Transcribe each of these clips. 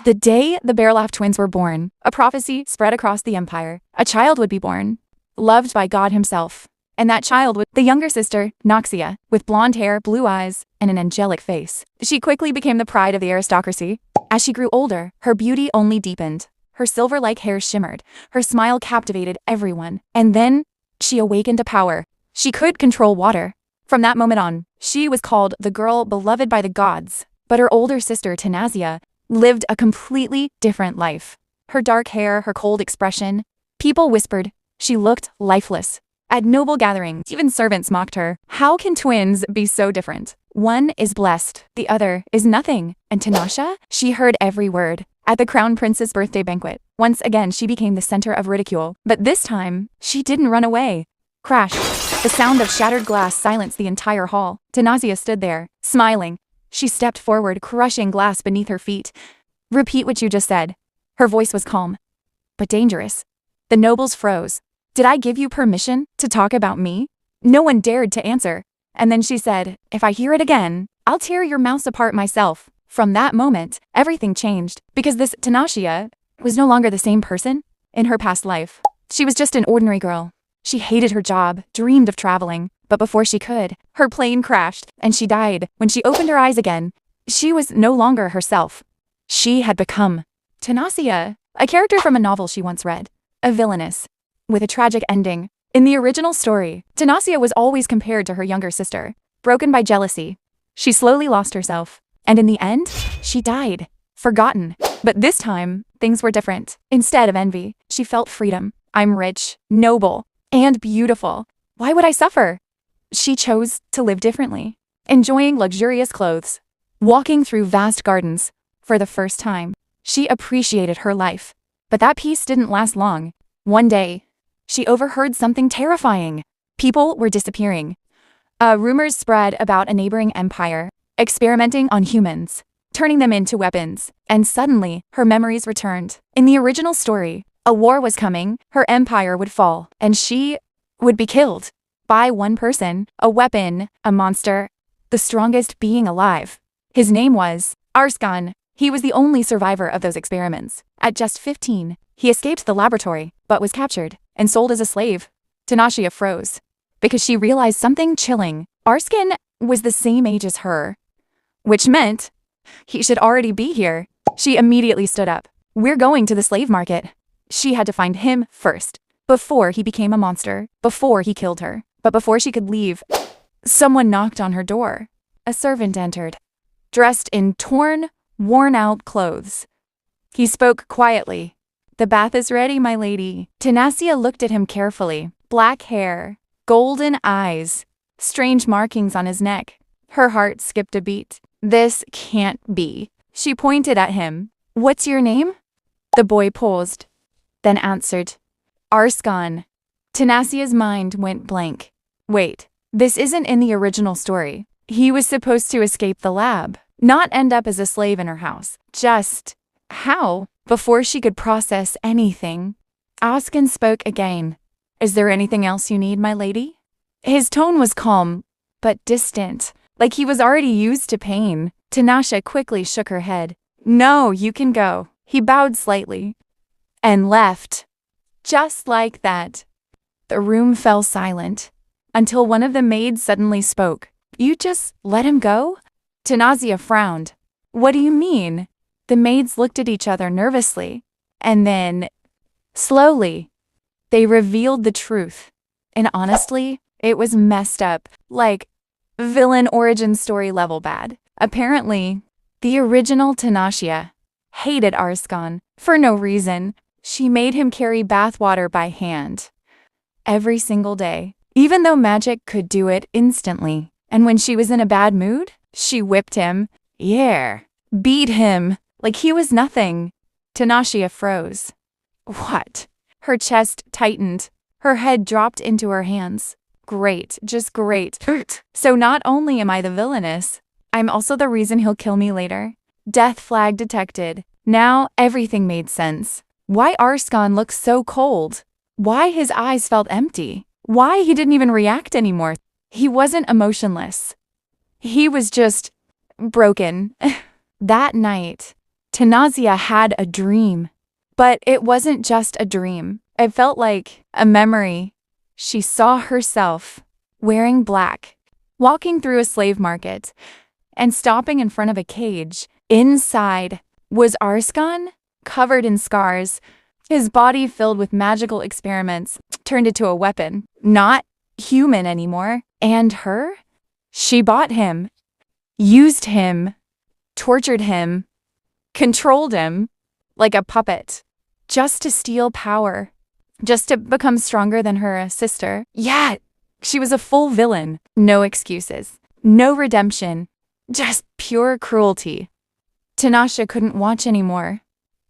The day the Bearlaugh twins were born, a prophecy spread across the empire. A child would be born, loved by God himself. And that child was the younger sister, Noxia, with blonde hair, blue eyes, and an angelic face. She quickly became the pride of the aristocracy. As she grew older, her beauty only deepened. Her silver-like hair shimmered. Her smile captivated everyone. And then, she awakened to power. She could control water. From that moment on, she was called the girl beloved by the gods. But her older sister, Tanazia, lived a completely different life. Her dark hair, her cold expression. People whispered she looked lifeless. At noble gatherings, even servants mocked her. How can twins be so different? One is blessed, the other is nothing. And Tanasha? She heard every word. At the crown prince's birthday banquet, once again she became the center of ridicule. But this time, she didn't run away. Crash. The sound of shattered glass silenced the entire hall. Tanazia stood there, smiling. She stepped forward, crushing glass beneath her feet. Repeat what you just said. Her voice was calm, but dangerous. The nobles froze. Did I give you permission to talk about me? No one dared to answer. And then she said, if I hear it again, I'll tear your mouths apart myself. From that moment, everything changed, because this Tanashia was no longer the same person in her past life. She was just an ordinary girl. She hated her job, dreamed of traveling, but before she could, her plane crashed, and she died. When she opened her eyes again, she was no longer herself. She had become Tanashia, a character from a novel she once read, a Villainess, with a tragic ending. In the original story, Tanashia was always compared to her younger sister, broken by jealousy. She slowly lost herself, and in the end, she died, forgotten. But this time, things were different. Instead of envy, she felt freedom. I'm rich, noble, and beautiful. Why would I suffer? She chose to live differently, enjoying luxurious clothes, walking through vast gardens. For the first time, she appreciated her life. But that peace didn't last long. One day, she overheard something terrifying. People were disappearing. Rumors spread about a neighboring empire, experimenting on humans, turning them into weapons. And suddenly, her memories returned. In the original story, a war was coming, her empire would fall, and she would be killed by one person, a weapon, a monster, the strongest being alive. His name was Arsan. He was the only survivor of those experiments. At just 15, he escaped the laboratory, but was captured and sold as a slave. Tanashia froze, because she realized something chilling. Arsan was the same age as her, which meant he should already be here. She immediately stood up. We're going to the slave market. She had to find him first, before he became a monster, before he killed her. But before she could leave, someone knocked on her door. A servant entered, dressed in torn, worn-out clothes. He spoke quietly. The bath is ready, my lady. Tanashia looked at him carefully. Black hair, golden eyes, strange markings on his neck. Her heart skipped a beat. This can't be. She pointed at him. What's your name? The boy paused, then answered, Arsan. Tanasia's mind went blank. Wait, this isn't in the original story. He was supposed to escape the lab, not end up as a slave in her house. Just how? Before she could process anything, Arsan spoke again. Is there anything else you need, my lady? His tone was calm, but distant, like he was already used to pain. Tanasha quickly shook her head. No, you can go. He bowed slightly and left. Just like that. The room fell silent until one of the maids suddenly spoke. You just let him go? Tanashia frowned. What do you mean? The maids looked at each other nervously, and then, slowly, they revealed the truth. And honestly, it was messed up, like villain origin story level bad. Apparently, the original Tanashia hated Arsan for no reason. She made him carry bathwater by hand every single day, even though magic could do it instantly. And when she was in a bad mood, she whipped him. Yeah, beat him like he was nothing. Tanashia froze. What? Her chest tightened. Her head dropped into her hands. Great, just great. So not only am I the villainess, I'm also the reason he'll kill me later. Death flag detected. Now everything made sense. Why Arsan looked so cold? Why his eyes felt empty? Why he didn't even react anymore? He wasn't emotionless. He was just broken. That night, Nausea had a dream. But it wasn't just a dream. It felt like a memory. She saw herself wearing black, walking through a slave market, and stopping in front of a cage. Inside was Arsan, covered in scars, his body filled with magical experiments, turned into a weapon. Not human anymore. And her? She bought him, used him, tortured him, controlled him like a puppet, just to steal power, just to become stronger than her sister. Yeah, she was a full villain. No excuses, no redemption, just pure cruelty. Nausea couldn't watch anymore.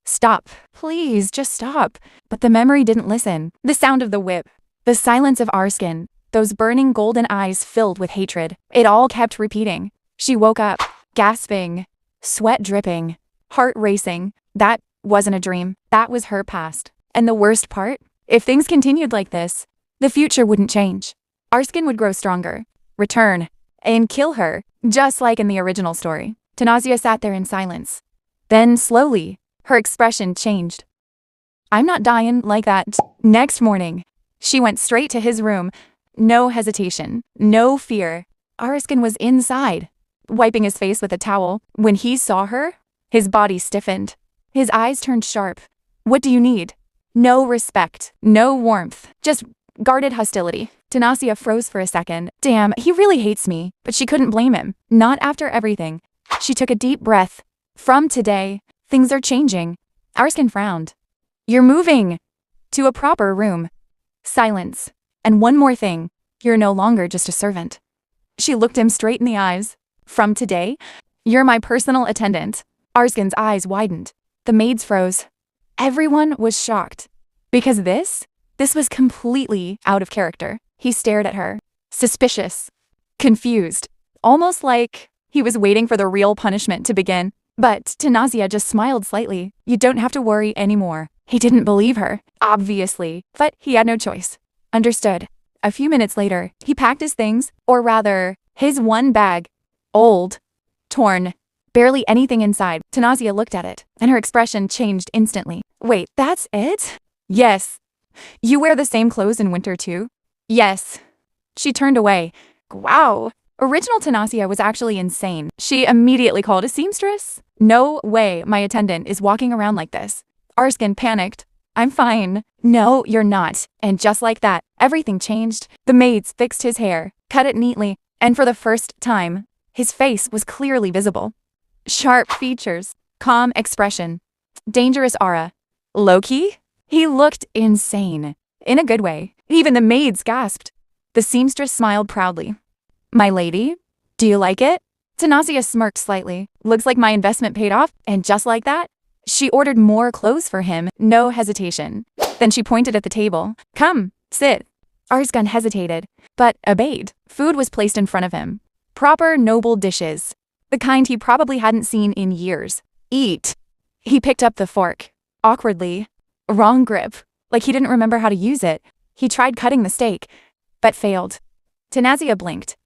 Stop, please, just stop. But the memory didn't listen. The sound of the whip, the silence of Arsan, those burning golden eyes filled with hatred. It all kept repeating. She woke up, gasping, sweat dripping, heart racing. That wasn't a dream. That was her past. And the worst part? If things continued like this, the future wouldn't change. Arsan would grow stronger, return, and kill her, just like in the original story. Nausea sat there in silence. Then, slowly, her expression changed. I'm not dying like that. Next morning, she went straight to his room. No hesitation, no fear. Arsan was inside, wiping his face with a towel. When he saw her, his body stiffened. His eyes turned sharp. What do you need? No respect, no warmth, just guarded hostility. Nausea froze for a second. Damn, he really hates me. But she couldn't blame him. Not after everything. She took a deep breath. From today, things are changing. Arsan frowned. You're moving to a proper room. Silence. And one more thing. You're no longer just a servant. She looked him straight in the eyes. From today, you're my personal attendant. Arsan's eyes widened. The maids froze. Everyone was shocked. Because this was completely out of character. He stared at her. Suspicious. Confused. Almost like he was waiting for the real punishment to begin. But Nausea just smiled slightly. You don't have to worry anymore. He didn't believe her, obviously, but he had no choice. Understood. A few minutes later, he packed his things, or rather, his one bag. Old. Torn. Barely anything inside. Nausea looked at it, and her expression changed instantly. Wait, that's it? Yes. You wear the same clothes in winter too? Yes. She turned away. Wow. Original Nausea was actually insane. She immediately called a seamstress. No way my attendant is walking around like this. Arsan panicked. I'm fine. No, you're not. And just like that, everything changed. The maids fixed his hair, cut it neatly, and for the first time, his face was clearly visible. Sharp features, calm expression, dangerous aura. Low-key? He looked insane. In a good way. Even the maids gasped. The seamstress smiled proudly. My lady, do you like it? Nausea smirked slightly. Looks like my investment paid off, and just like that, she ordered more clothes for him, no hesitation. Then she pointed at the table. Come, sit. Arsan hesitated, but obeyed. Food was placed in front of him. Proper, noble dishes. The kind he probably hadn't seen in years. Eat. He picked up the fork. Awkwardly. Wrong grip. Like he didn't remember how to use it. He tried cutting the steak, but failed. Nausea blinked.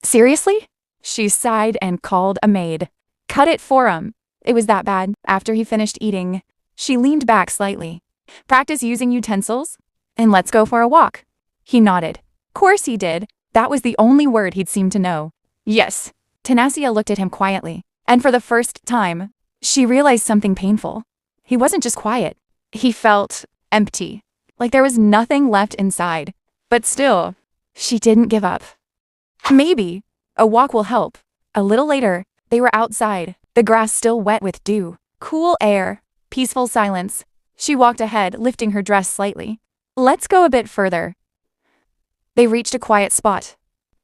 Seriously? She sighed and called a maid. Cut it for him. It was that bad. After he finished eating, she leaned back slightly. Practice using utensils? And let's go for a walk. He nodded. Course he did. That was the only word he'd seemed to know. Yes. Nausea looked at him quietly. And for the first time, she realized something painful. He wasn't just quiet. He felt empty. Like there was nothing left inside. But still, she didn't give up. Maybe a walk will help. A little later, they were outside, the grass still wet with dew. Cool air, peaceful silence. She walked ahead, lifting her dress slightly. Let's go a bit further. They reached a quiet spot.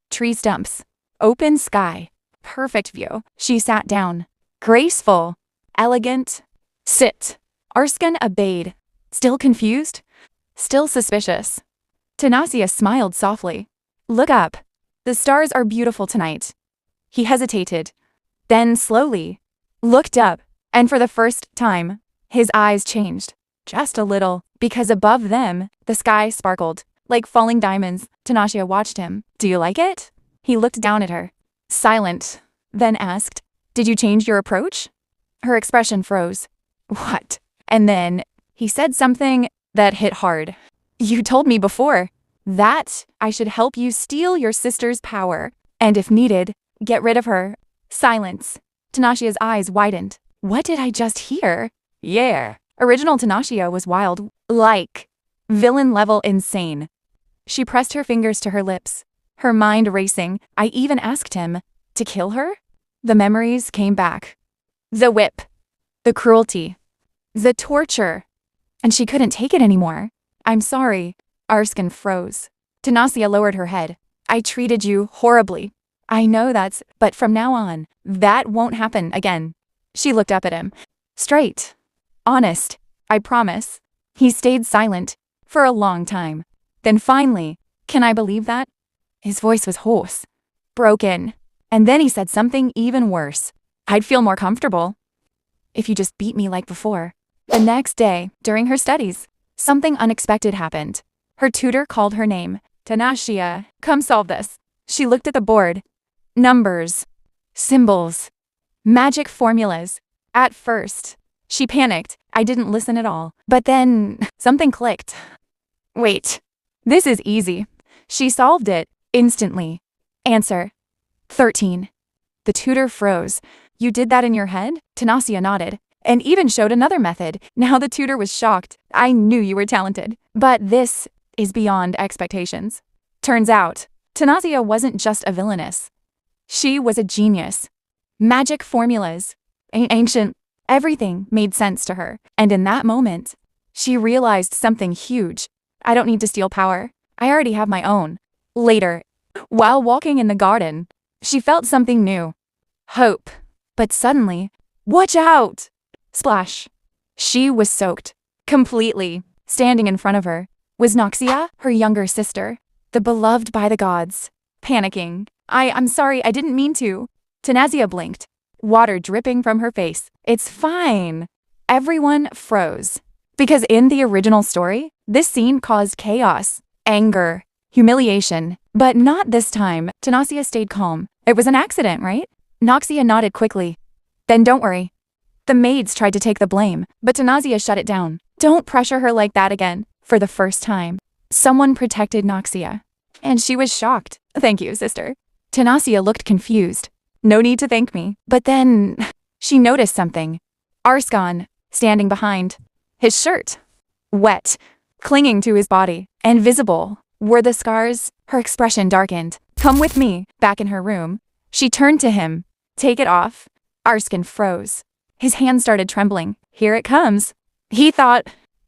Tree stumps. Open sky. Perfect view. She sat down. Graceful. Elegant. Sit. Arsan obeyed. Still confused? Still suspicious. Nausea smiled softly. Look up. The stars are beautiful tonight. He hesitated. Then slowly looked up, and for the first time, his eyes changed. Just a little, because above them, the sky sparkled. Like falling diamonds. Nausea watched him. Do you like it? He looked down at her. Silent. Then asked, did you change your approach? Her expression froze. What? And then he said something that hit hard. You told me before that I should help you steal your sister's power, and if needed, get rid of her. Silence. Tanashia's eyes widened. What did I just hear? Yeah. Original Tanashia was wild, like villain-level insane. She pressed her fingers to her lips, her mind racing. I even asked him to kill her? The memories came back. The whip. The cruelty. The torture. And she couldn't take it anymore. I'm sorry. Arsan froze. Tanassia lowered her head. I treated you horribly. I know but from now on, that won't happen again. She looked up at him. Straight. Honest. I promise. He stayed silent for a long time. Then finally, can I believe that? His voice was hoarse, broken. And then he said something even worse. I'd feel more comfortable if you just beat me like before. The next day, during her studies, something unexpected happened. Her tutor called her name. Tanashia, come solve this. She looked at the board. Numbers. Symbols. Magic formulas. At first, she panicked. I didn't listen at all. But then, something clicked. Wait. This is easy. She solved it instantly. Answer. 13. The tutor froze. You did that in your head? Tanassia nodded. And even showed another method. Now the tutor was shocked. I knew you were talented. But this is beyond expectations. Turns out, Tanassia wasn't just a villainess. She was a genius. Magic formulas. Ancient. Everything made sense to her. And in that moment, she realized something huge. I don't need to steal power. I already have my own. Later, while walking in the garden, she felt something new. Hope. But suddenly, watch out! Splash. She was soaked. Completely. Standing in front of her was Noxia, her younger sister. The beloved by the gods. Panicking. I'm sorry, I didn't mean to. Tanassia blinked. Water dripping from her face. It's fine. Everyone froze. Because in the original story, this scene caused chaos, anger, humiliation. But not this time. Tanassia stayed calm. It was an accident, right? Noxia nodded quickly. Then don't worry. The maids tried to take the blame, but Tanassia shut it down. Don't pressure her like that again. For the first time, someone protected Noxia. And she was shocked. Thank you, sister. Tanassia looked confused. No need to thank me. But then, she noticed something. Arsan, standing behind. His shirt. Wet. Clinging to his body. And visible. Were the scars? Her expression darkened. Come with me. Back in her room. She turned to him. Take it off. Arsan froze. His hand started trembling. Here it comes. He thought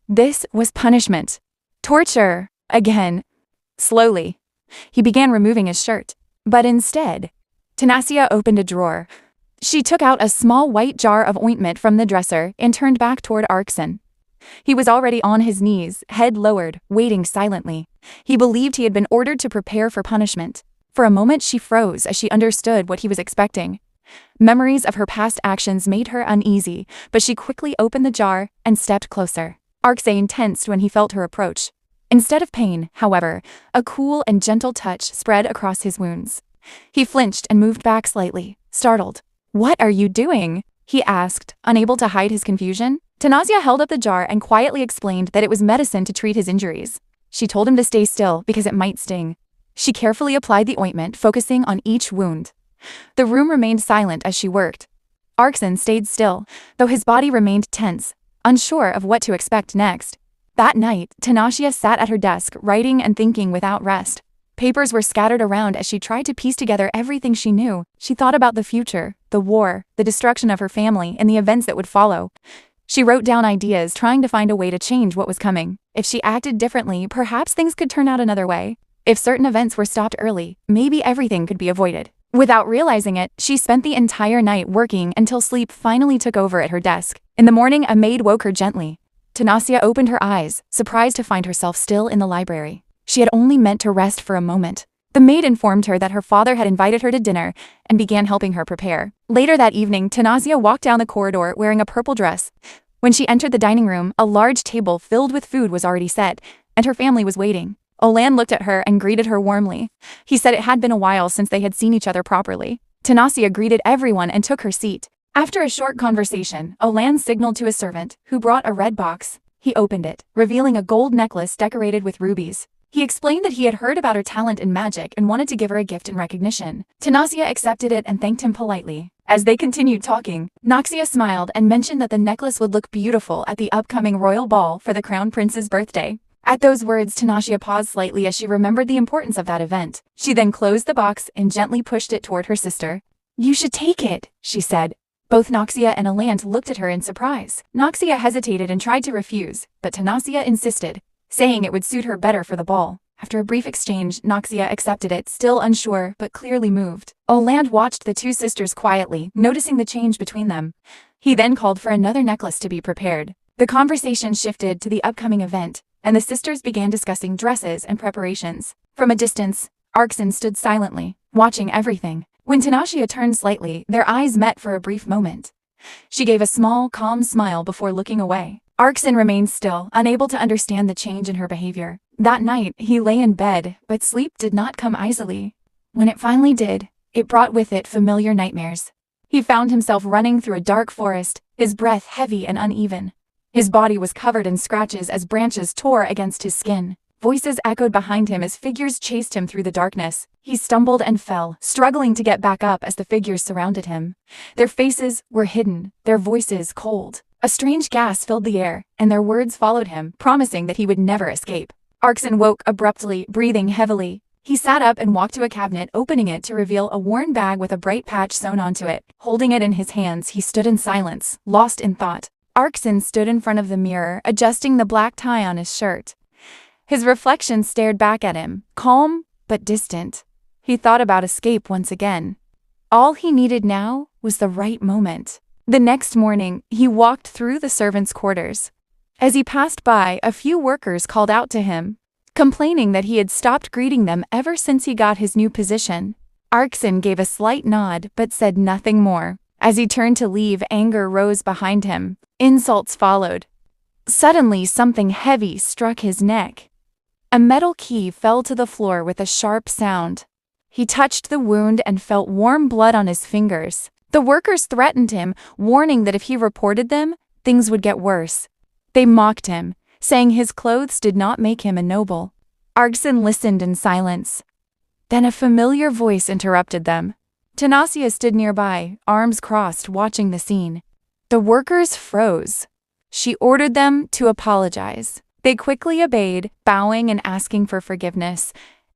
this was punishment. Torture. Again. Slowly, he began removing his shirt. But instead, Tanassia opened a drawer. She took out a small white jar of ointment from the dresser and turned back toward Arsan. He was already on his knees, head lowered, waiting silently. He believed he had been ordered to prepare for punishment. For a moment she froze as she understood what he was expecting. Memories of her past actions made her uneasy, but she quickly opened the jar and stepped closer. Arsan tensed when he felt her approach. Instead of pain, however, a cool and gentle touch spread across his wounds. He flinched and moved back slightly, startled. What are you doing? He asked, unable to hide his confusion. Tanassia held up the jar and quietly explained that it was medicine to treat his injuries. She told him to stay still because it might sting. She carefully applied the ointment, focusing on each wound. The room remained silent as she worked. Arsan stayed still, though his body remained tense, unsure of what to expect next. That night, Tanassia sat at her desk, writing and thinking without rest. Papers were scattered around as she tried to piece together everything she knew. She thought about the future, the war, the destruction of her family, and the events that would follow. She wrote down ideas, trying to find a way to change what was coming. If she acted differently, perhaps things could turn out another way. If certain events were stopped early, maybe everything could be avoided. Without realizing it, she spent the entire night working until sleep finally took over at her desk. In the morning, a maid woke her gently. Tanassia opened her eyes, surprised to find herself still in the library. She had only meant to rest for a moment. The maid informed her that her father had invited her to dinner and began helping her prepare. Later that evening, Tanassia walked down the corridor wearing a purple dress. When she entered the dining room, a large table filled with food was already set, and her family was waiting. Olan looked at her and greeted her warmly. He said it had been a while since they had seen each other properly. Tanassia greeted everyone and took her seat. After a short conversation, Olan signaled to a servant, who brought a red box. He opened it, revealing a gold necklace decorated with rubies. He explained that he had heard about her talent in magic and wanted to give her a gift in recognition. Noxia accepted it and thanked him politely. As they continued talking, Noxia smiled and mentioned that the necklace would look beautiful at the upcoming royal ball for the crown prince's birthday. At those words, Noxia paused slightly as she remembered the importance of that event. She then closed the box and gently pushed it toward her sister. "You should take it," she said. Both Noxia and Alant looked at her in surprise. Noxia hesitated and tried to refuse, but Noxia insisted, saying it would suit her better for the ball. After a brief exchange, Noxia accepted it, still unsure but clearly moved. Alant watched the two sisters quietly, noticing the change between them. He then called for another necklace to be prepared. The conversation shifted to the upcoming event, and the sisters began discussing dresses and preparations. From a distance, Arsan stood silently, watching everything. When Noxia turned slightly, their eyes met for a brief moment. She gave a small, calm smile before looking away. Arsan remained still, unable to understand the change in her behavior. That night, he lay in bed, but sleep did not come easily. When it finally did, it brought with it familiar nightmares. He found himself running through a dark forest, his breath heavy and uneven. His body was covered in scratches as branches tore against his skin. Voices echoed behind him as figures chased him through the darkness. He stumbled and fell, struggling to get back up as the figures surrounded him. Their faces were hidden, their voices cold. A strange gas filled the air, and their words followed him, promising that he would never escape. Arsan woke abruptly, breathing heavily. He sat up and walked to a cabinet, opening it to reveal a worn bag with a bright patch sewn onto it. Holding it in his hands, he stood in silence, lost in thought. Arsan stood in front of the mirror, adjusting the black tie on his shirt. His reflection stared back at him, calm but distant. He thought about escape once again. All he needed now was the right moment. The next morning, he walked through the servants' quarters. As he passed by, a few workers called out to him, complaining that he had stopped greeting them ever since he got his new position. Arsan gave a slight nod but said nothing more. As he turned to leave, anger rose behind him. Insults followed. Suddenly, something heavy struck his neck. A metal key fell to the floor with a sharp sound. He touched the wound and felt warm blood on his fingers. The workers threatened him, warning that if he reported them, things would get worse. They mocked him, saying his clothes did not make him a noble. Arsan listened in silence. Then a familiar voice interrupted them. Noxia stood nearby, arms crossed, watching the scene. The workers froze. She ordered them to apologize. They quickly obeyed, bowing and asking for forgiveness.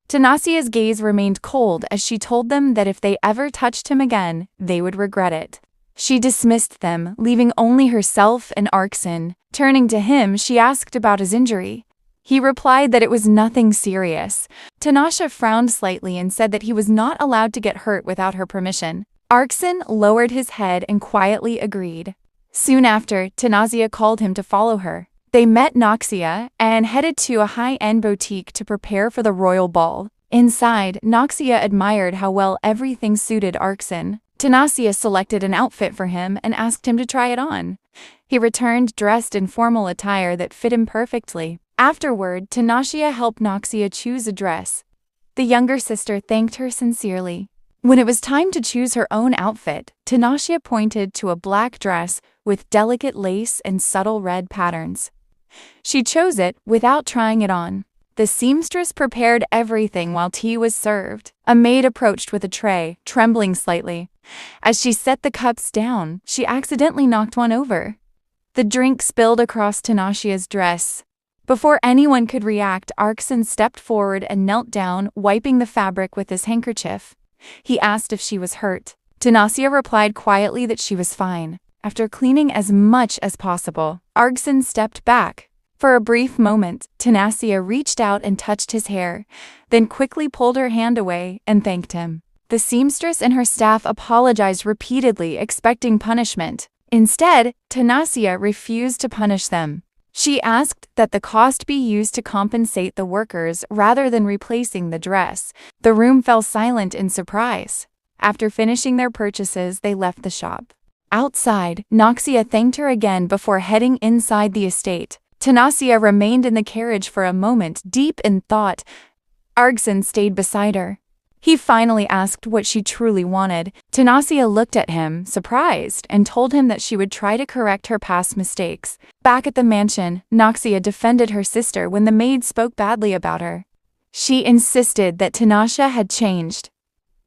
Noxia's gaze remained cold as she told them that if they ever touched him again, they would regret it. She dismissed them, leaving only herself and Arsan. Turning to him, she asked about his injury. He replied that it was nothing serious. Noxia frowned slightly and said that he was not allowed to get hurt without her permission. Arsan lowered his head and quietly agreed. Soon after, Noxia called him to follow her. They met Noxia and headed to a high-end boutique to prepare for the royal ball. Inside, Noxia admired how well everything suited Arsan. Noxia selected an outfit for him and asked him to try it on. He returned dressed in formal attire that fit him perfectly. Afterward, Noxia helped Noxia choose a dress. The younger sister thanked her sincerely. When it was time to choose her own outfit, Noxia pointed to a black dress with delicate lace and subtle red patterns. She chose it without trying it on. The seamstress prepared everything while tea was served. A maid approached with a tray, trembling slightly. As she set the cups down, she accidentally knocked one over. The drink spilled across Noxia's dress. Before anyone could react, Arsan stepped forward and knelt down, wiping the fabric with his handkerchief. He asked if she was hurt. Noxia replied quietly that she was fine. After cleaning as much as possible, Arsan stepped back. For a brief moment, Noxia reached out and touched his hair, then quickly pulled her hand away and thanked him. The seamstress and her staff apologized repeatedly, expecting punishment. Instead, Noxia refused to punish them. She asked that the cost be used to compensate the workers rather than replacing the dress. The room fell silent in surprise. After finishing their purchases, they left the shop. Outside, Noxia thanked her again before heading inside the estate. Noxia remained in the carriage for a moment, deep in thought. Arsan stayed beside her. He finally asked what she truly wanted. Naxia looked at him, surprised, and told him that she would try to correct her past mistakes. Back at the mansion, Noxia defended her sister when the maid spoke badly about her. She insisted that Naxia had changed.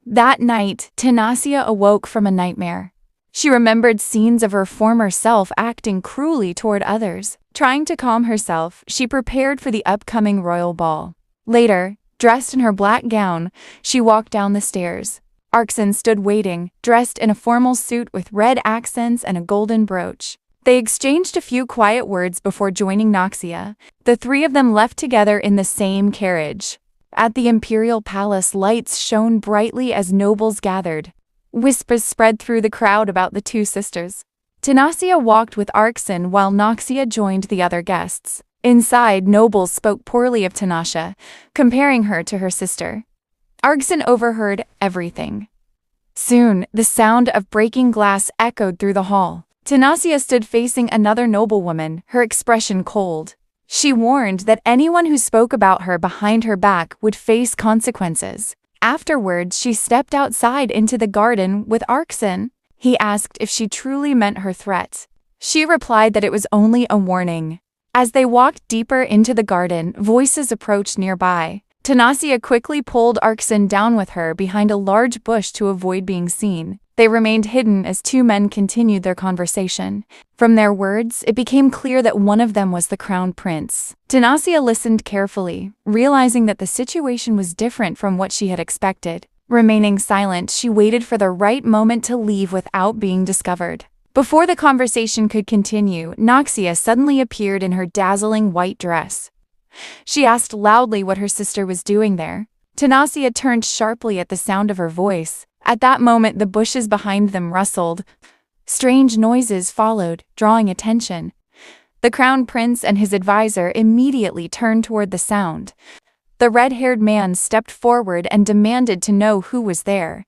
That night, Naxia awoke from a nightmare. She remembered scenes of her former self acting cruelly toward others. Trying to calm herself, she prepared for the upcoming royal ball. Later, dressed in her black gown, she walked down the stairs. Arsan stood waiting, dressed in a formal suit with red accents and a golden brooch. They exchanged a few quiet words before joining Noxia. The three of them left together in the same carriage. At the imperial palace, lights shone brightly as nobles gathered. Whispers spread through the crowd about the two sisters. Naxia walked with Arsan while Noxia joined the other guests. Inside, nobles spoke poorly of Naxia, comparing her to her sister. Arsan overheard everything. Soon, the sound of breaking glass echoed through the hall. Naxia stood facing another noblewoman, her expression cold. She warned that anyone who spoke about her behind her back would face consequences. Afterwards, she stepped outside into the garden with Arsan. He asked if she truly meant her threat. She replied that it was only a warning. As they walked deeper into the garden, voices approached nearby. Naxia quickly pulled Arsan down with her behind a large bush to avoid being seen. They remained hidden as two men continued their conversation. From their words, it became clear that one of them was the crown prince. Naxia listened carefully, realizing that the situation was different from what she had expected. Remaining silent, she waited for the right moment to leave without being discovered. Before the conversation could continue, Noxia suddenly appeared in her dazzling white dress. She asked loudly what her sister was doing there. Naxia turned sharply at the sound of her voice. At that moment, the bushes behind them rustled. Strange noises followed, drawing attention. The crown prince and his advisor immediately turned toward the sound. The red-haired man stepped forward and demanded to know who was there.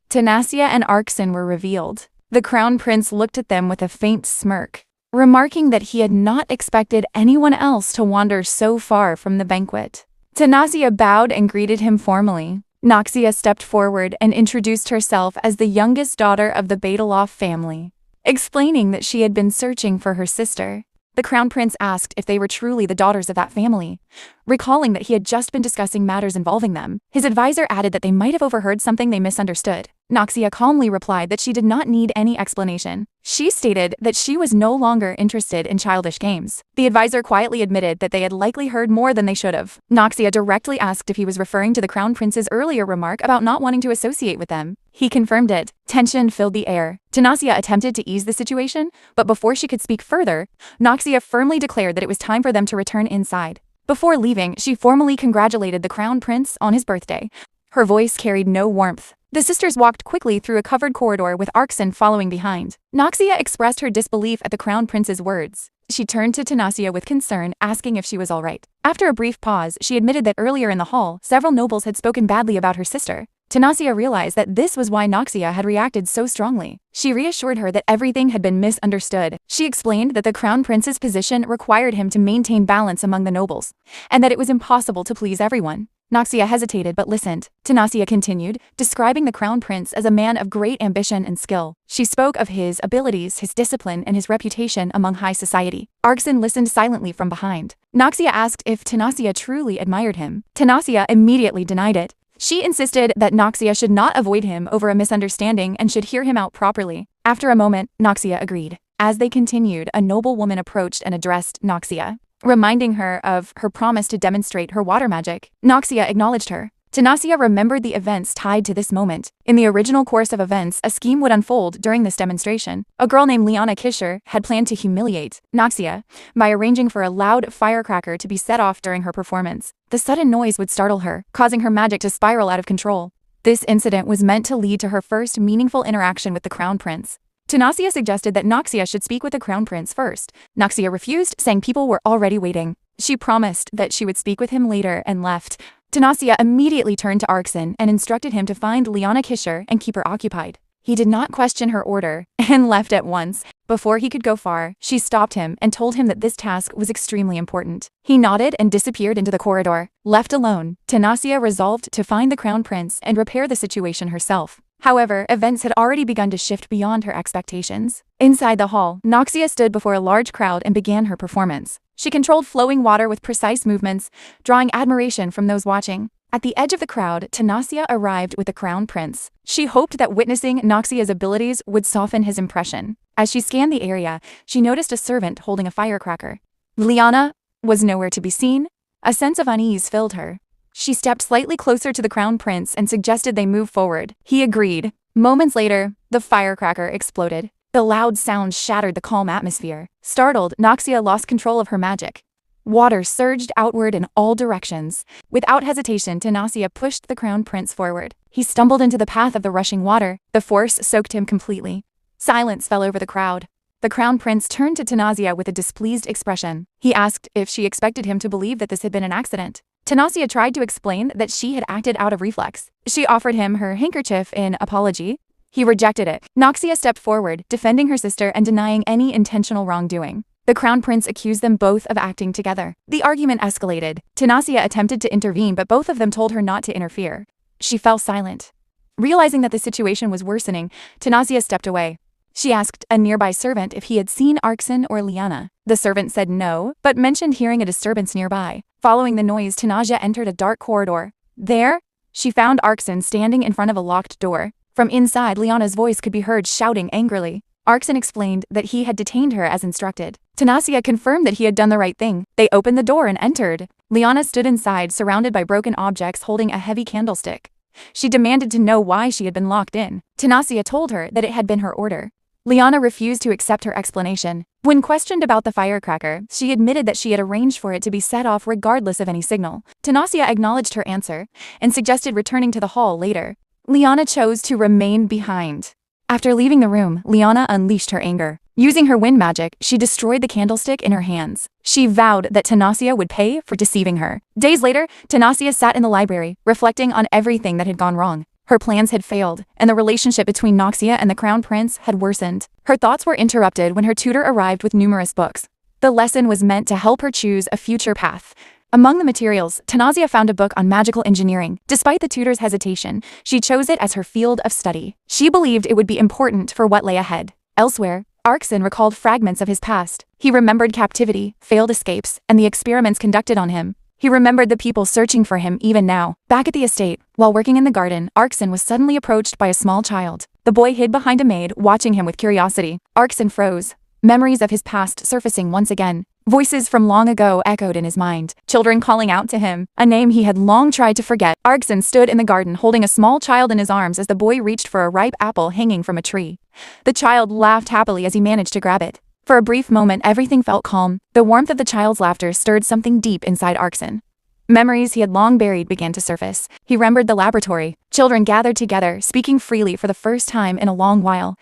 Naxia and Arsan were revealed. The crown prince looked at them with a faint smirk, remarking that he had not expected anyone else to wander so far from the banquet. Naxia bowed and greeted him formally. Noxia stepped forward and introduced herself as the youngest daughter of the Baitalov family, explaining that she had been searching for her sister. The crown prince asked if they were truly the daughters of that family, recalling that he had just been discussing matters involving them. His advisor added that they might have overheard something they misunderstood. Noxia calmly replied that she did not need any explanation. She stated that she was no longer interested in childish games. The advisor quietly admitted that they had likely heard more than they should have. Noxia directly asked if he was referring to the crown prince's earlier remark about not wanting to associate with them. He confirmed it. Tension filled the air. Noxia attempted to ease the situation, but before she could speak further, Noxia firmly declared that it was time for them to return inside. Before leaving, she formally congratulated the crown prince on his birthday. Her voice carried no warmth. The sisters walked quickly through a covered corridor with Arsan following behind. Noxia expressed her disbelief at the crown prince's words. She turned to Naxia with concern, asking if she was all right. After a brief pause, she admitted that earlier in the hall, several nobles had spoken badly about her sister. Naxia realized that this was why Noxia had reacted so strongly. She reassured her that everything had been misunderstood. She explained that the crown prince's position required him to maintain balance among the nobles, and that it was impossible to please everyone. Noxia hesitated but listened. Naxia continued, describing the crown prince as a man of great ambition and skill. She spoke of his abilities, his discipline, and his reputation among high society. Arsan listened silently from behind. Noxia asked if Naxia truly admired him. Naxia immediately denied it. She insisted that Noxia should not avoid him over a misunderstanding and should hear him out properly. After a moment, Noxia agreed. As they continued, a noblewoman approached and addressed Noxia, reminding her of her promise to demonstrate her water magic. Noxia acknowledged her. Naxia remembered the events tied to this moment. In the original course of events, a scheme would unfold during this demonstration. A girl named Liana Kisher had planned to humiliate Noxia by arranging for a loud firecracker to be set off during her performance. The sudden noise would startle her, causing her magic to spiral out of control. This incident was meant to lead to her first meaningful interaction with the crown prince. Naxia suggested that Noxia should speak with the crown prince first. Noxia refused, saying people were already waiting. She promised that she would speak with him later and left. Naxia immediately turned to Arsan and instructed him to find Liana Kisher and keep her occupied. He did not question her order and left at once. Before he could go far, she stopped him and told him that this task was extremely important. He nodded and disappeared into the corridor. Left alone, Noxia resolved to find the crown prince and repair the situation herself. However, events had already begun to shift beyond her expectations. Inside the hall, Noxia stood before a large crowd and began her performance. She controlled flowing water with precise movements, drawing admiration from those watching. At the edge of the crowd, Noxia arrived with the crown prince. She hoped that witnessing Noxia's abilities would soften his impression. As she scanned the area, she noticed a servant holding a firecracker. Liana was nowhere to be seen. A sense of unease filled her. She stepped slightly closer to the crown prince and suggested they move forward. He agreed. Moments later, the firecracker exploded. The loud sound shattered the calm atmosphere. Startled, Noxia lost control of her magic. Water surged outward in all directions. Without hesitation, Noxia pushed the crown prince forward. He stumbled into the path of the rushing water. The force soaked him completely. Silence fell over the crowd. The crown prince turned to Noxia with a displeased expression. He asked if she expected him to believe that this had been an accident. Noxia tried to explain that she had acted out of reflex. She offered him her handkerchief in apology. He rejected it. Noxia stepped forward, defending her sister and denying any intentional wrongdoing. The crown prince accused them both of acting together. The argument escalated. Noxia attempted to intervene, but both of them told her not to interfere. She fell silent. Realizing that the situation was worsening, Noxia stepped away. She asked a nearby servant if he had seen Arsan or Liana. The servant said no, but mentioned hearing a disturbance nearby. Following the noise, Noxia entered a dark corridor. There, she found Arsan standing in front of a locked door. From inside, Liana's voice could be heard shouting angrily. Arsan explained that he had detained her as instructed. Noxia confirmed that he had done the right thing. They opened the door and entered. Liana stood inside, surrounded by broken objects holding a heavy candlestick. She demanded to know why she had been locked in. Noxia told her that it had been her order. Liana refused to accept her explanation. When questioned about the firecracker, she admitted that she had arranged for it to be set off regardless of any signal. Noxia acknowledged her answer and suggested returning to the hall later. Liana chose to remain behind. After leaving the room, Liana unleashed her anger. Using her wind magic, she destroyed the candlestick in her hands. She vowed that Noxia would pay for deceiving her. Days later, Noxia sat in the library, reflecting on everything that had gone wrong. Her plans had failed, and the relationship between Noxia and the crown prince had worsened. Her thoughts were interrupted when her tutor arrived with numerous books. The lesson was meant to help her choose a future path. Among the materials, Noxia found a book on magical engineering. Despite the tutor's hesitation, she chose it as her field of study. She believed it would be important for what lay ahead. Elsewhere, Arsan recalled fragments of his past. He remembered captivity, failed escapes, and the experiments conducted on him. He remembered the people searching for him even now. Back at the estate, while working in the garden, Arsan was suddenly approached by a small child. The boy hid behind a maid, watching him with curiosity. Arsan froze, memories of his past surfacing once again. Voices from long ago echoed in his mind, children calling out to him, a name he had long tried to forget. Arsan stood in the garden holding a small child in his arms as the boy reached for a ripe apple hanging from a tree. The child laughed happily as he managed to grab it. For a brief moment, everything felt calm. The warmth of the child's laughter stirred something deep inside Arsan. Memories he had long buried began to surface. He remembered the laboratory. Children gathered together, speaking freely for the first time in a long while.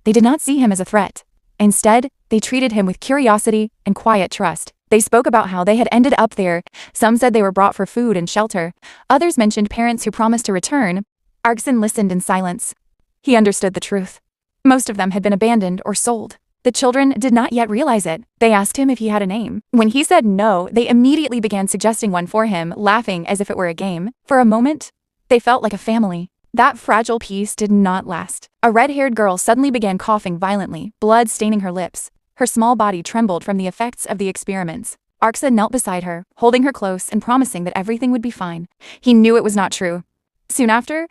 They did not see him as a threat. Instead, they treated him with curiosity and quiet trust. They spoke about how they had ended up there. Some said they were brought for food and shelter. Others mentioned parents who promised to return. Arsan listened in silence. He understood the truth. Most of them had been abandoned or sold. The children did not yet realize it. They asked him if he had a name. When he said no, they immediately began suggesting one for him, laughing as if it were a game. For a moment, they felt like a family. That fragile peace did not last. A red-haired girl suddenly began coughing violently, blood staining her lips. Her small body trembled from the effects of the experiments. Arsan knelt beside her, holding her close and promising that everything would be fine. He knew it was not true. Soon after,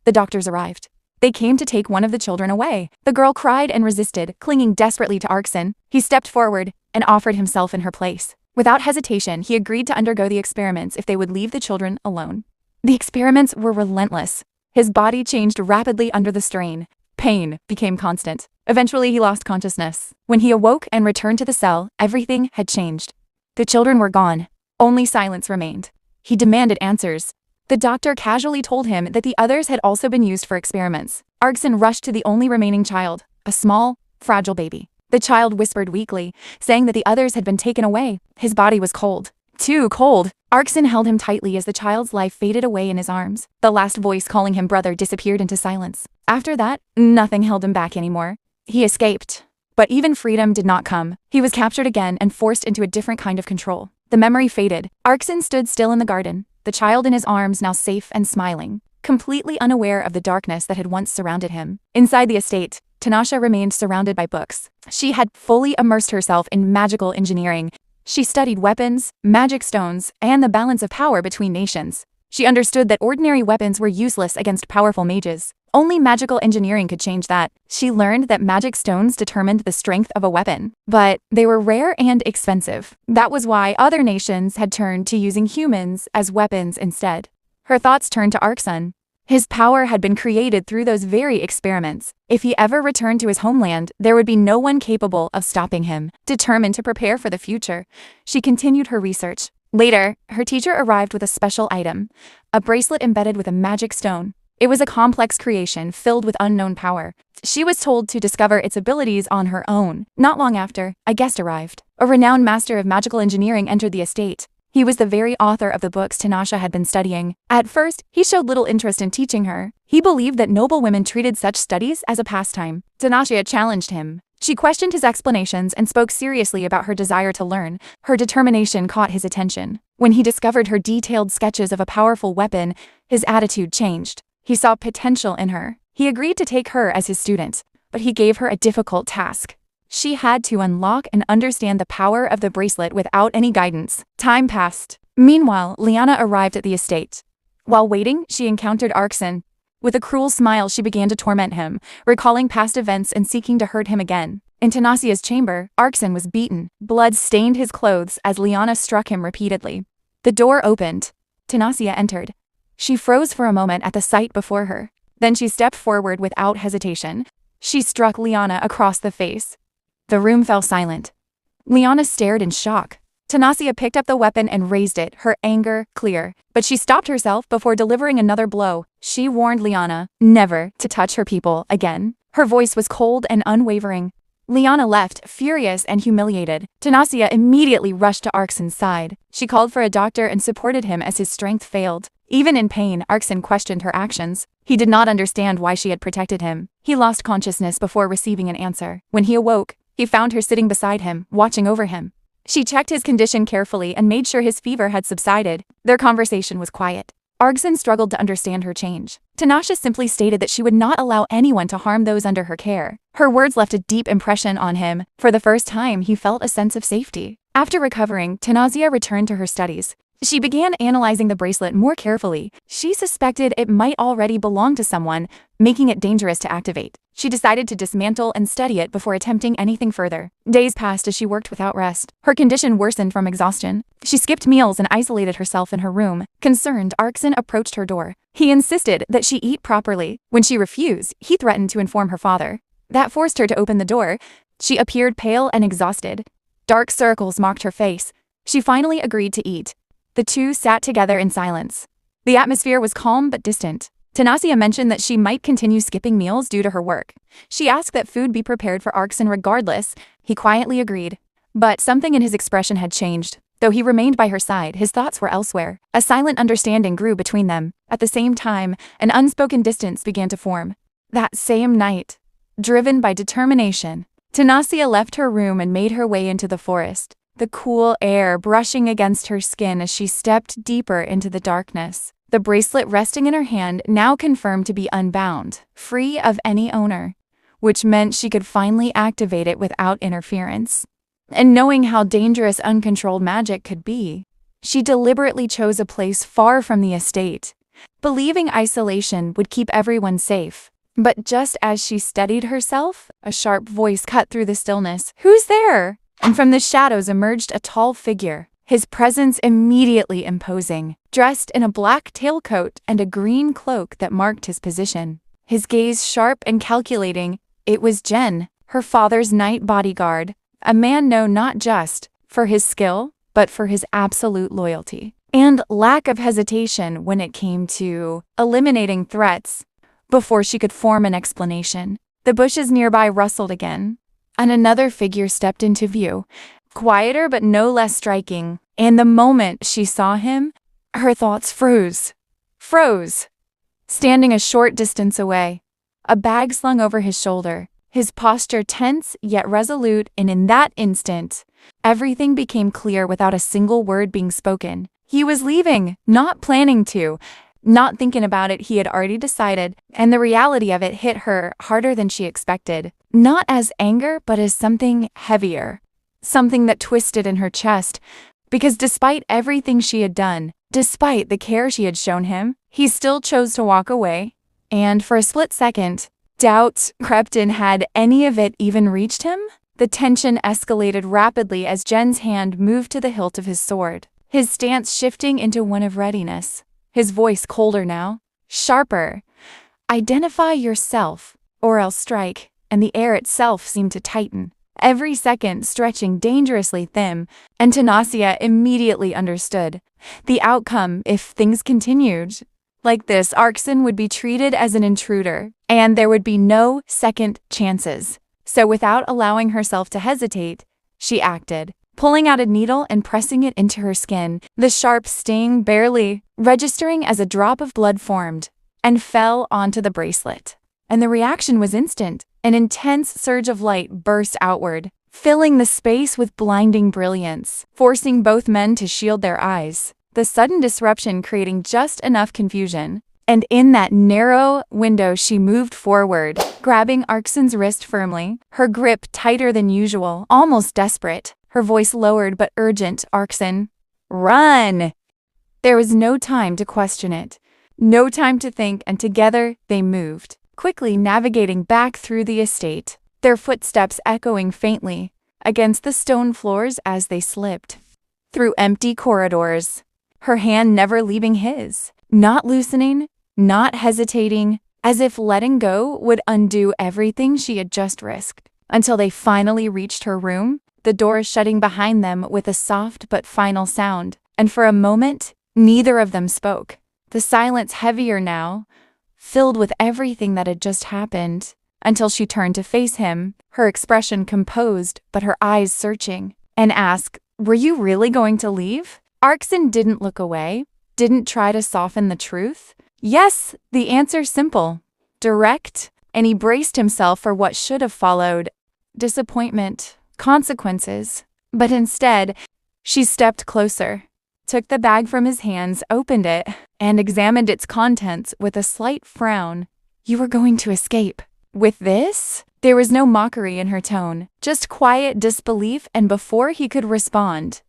the doctors arrived. They came to take one of the children away. The girl cried and resisted, clinging desperately to Arsan. He stepped forward and offered himself in her place. Without hesitation, he agreed to undergo the experiments if they would leave the children alone. The experiments were relentless. His body changed rapidly under the strain. Pain became constant. Eventually, he lost consciousness. When he awoke and returned to the cell, everything had changed. The children were gone. Only silence remained. He demanded answers. The doctor casually told him that the others had also been used for experiments. Arsan rushed to the only remaining child, a small, fragile baby. The child whispered weakly, saying that the others had been taken away. His body was cold. Too cold. Arsan held him tightly as the child's life faded away in his arms. The last voice calling him brother disappeared into silence. After that, nothing held him back anymore. He escaped. But even freedom did not come. He was captured again and forced into a different kind of control. The memory faded. Arsan stood still in the garden, the child in his arms now safe and smiling, completely unaware of the darkness that had once surrounded him. Inside the estate, Tanasha remained surrounded by books. She had fully immersed herself in magical engineering. She studied weapons, magic stones, and the balance of power between nations. She understood that ordinary weapons were useless against powerful mages. Only magical engineering could change that. She learned that magic stones determined the strength of a weapon, but they were rare and expensive. That was why other nations had turned to using humans as weapons instead. Her thoughts turned to Arsan. His power had been created through those very experiments. If he ever returned to his homeland, there would be no one capable of stopping him. Determined to prepare for the future, she continued her research. Later, her teacher arrived with a special item, a bracelet embedded with a magic stone. It was a complex creation filled with unknown power. She was told to discover its abilities on her own. Not long after, a guest arrived. A renowned master of magical engineering entered the estate. He was the very author of the books Tanasha had been studying. At first, he showed little interest in teaching her. He believed that noble women treated such studies as a pastime. Tanasha challenged him. She questioned his explanations and spoke seriously about her desire to learn. Her determination caught his attention. When he discovered her detailed sketches of a powerful weapon, his attitude changed. He saw potential in her. He agreed to take her as his student, but he gave her a difficult task. She had to unlock and understand the power of the bracelet without any guidance. Time passed. Meanwhile, Liana arrived at the estate. While waiting, she encountered Arsan. With a cruel smile, she began to torment him, recalling past events and seeking to hurt him again. In Tanasia's chamber, Arsan was beaten. Blood stained his clothes as Liana struck him repeatedly. The door opened. Tanasia entered. She froze for a moment at the sight before her. Then she stepped forward without hesitation. She struck Liana across the face. The room fell silent. Liana stared in shock. Tanasia picked up the weapon and raised it, her anger clear. But she stopped herself before delivering another blow. She warned Liana never to touch her people again. Her voice was cold and unwavering. Liana left, furious and humiliated. Tanasia immediately rushed to Arsan's side. She called for a doctor and supported him as his strength failed. Even in pain, Arsan questioned her actions. He did not understand why she had protected him. He lost consciousness before receiving an answer. When he awoke, he found her sitting beside him, watching over him. She checked his condition carefully and made sure his fever had subsided. Their conversation was quiet. Arsan struggled to understand her change. Tanasha simply stated that she would not allow anyone to harm those under her care. Her words left a deep impression on him. For the first time, he felt a sense of safety. After recovering, Tanasia returned to her studies. She began analyzing the bracelet more carefully. She suspected it might already belong to someone, making it dangerous to activate. She decided to dismantle and study it before attempting anything further. Days passed as she worked without rest. Her condition worsened from exhaustion. She skipped meals and isolated herself in her room. Concerned, Arsan approached her door. He insisted that she eat properly. When she refused, he threatened to inform her father. That forced her to open the door. She appeared pale and exhausted. Dark circles marked her face. She finally agreed to eat. The two sat together in silence. The atmosphere was calm but distant. Tanasia mentioned that she might continue skipping meals due to her work. She asked that food be prepared for Arsan regardless. He quietly agreed. But something in his expression had changed. Though he remained by her side, his thoughts were elsewhere. A silent understanding grew between them. At the same time, an unspoken distance began to form. That same night, driven by determination, Tanasia left her room and made her way into the forest. The cool air brushing against her skin as she stepped deeper into the darkness. The bracelet resting in her hand now confirmed to be unbound, free of any owner, which meant she could finally activate it without interference. And knowing how dangerous uncontrolled magic could be, she deliberately chose a place far from the estate, believing isolation would keep everyone safe. But just as she steadied herself, a sharp voice cut through the stillness. "Who's there?" And from the shadows emerged a tall figure, his presence immediately imposing, dressed in a black tailcoat and a green cloak that marked his position. His gaze sharp and calculating, it was Jen, her father's night bodyguard, a man known not just for his skill, but for his absolute loyalty and lack of hesitation when it came to eliminating threats. Before she could form an explanation, the bushes nearby rustled again, and another figure stepped into view, quieter but no less striking. And the moment she saw him, her thoughts froze. Standing a short distance away, a bag slung over his shoulder, his posture tense yet resolute, and in that instant, everything became clear without a single word being spoken. He was leaving, not planning to, not thinking about it. He had already decided, and the reality of it hit her harder than she expected. Not as anger, but as something heavier, something that twisted in her chest, because despite everything she had done, despite the care she had shown him, he still chose to walk away. And for a split second, doubt crept in. Had any of it even reached him? The tension escalated rapidly as Jen's hand moved to the hilt of his sword, his stance shifting into one of readiness, his voice colder now, sharper. Identify yourself, or else strike, and the air itself seemed to tighten, every second stretching dangerously thin, and Noxia immediately understood. The outcome, if things continued like this, Arsan would be treated as an intruder, and there would be no second chances. So without allowing herself to hesitate, she acted, pulling out a needle and pressing it into her skin. The sharp sting barely registering as a drop of blood formed and fell onto the bracelet. And the reaction was instant. An intense surge of light burst outward, filling the space with blinding brilliance, forcing both men to shield their eyes. The sudden disruption creating just enough confusion. And in that narrow window she moved forward, grabbing Arsan's wrist firmly, her grip tighter than usual, almost desperate, her voice lowered but urgent. Arsan, run! There was no time to question it, no time to think, and together they moved, quickly navigating back through the estate, their footsteps echoing faintly against the stone floors as they slipped through empty corridors, her hand never leaving his, not loosening, not hesitating, as if letting go would undo everything she had just risked, until they finally reached her room, the door shutting behind them with a soft but final sound. And for a moment, neither of them spoke, the silence heavier now, filled with everything that had just happened, until she turned to face him, her expression composed but her eyes searching, and asked, "Were you really going to leave?" Arsan didn't look away, didn't try to soften the truth. Yes, the answer simple, direct, and he braced himself for what should have followed: disappointment, consequences. But instead, she stepped closer, took the bag from his hands, opened it, and examined its contents with a slight frown. "You were going to escape with this?" There was no mockery in her tone, just quiet disbelief, and before he could respond,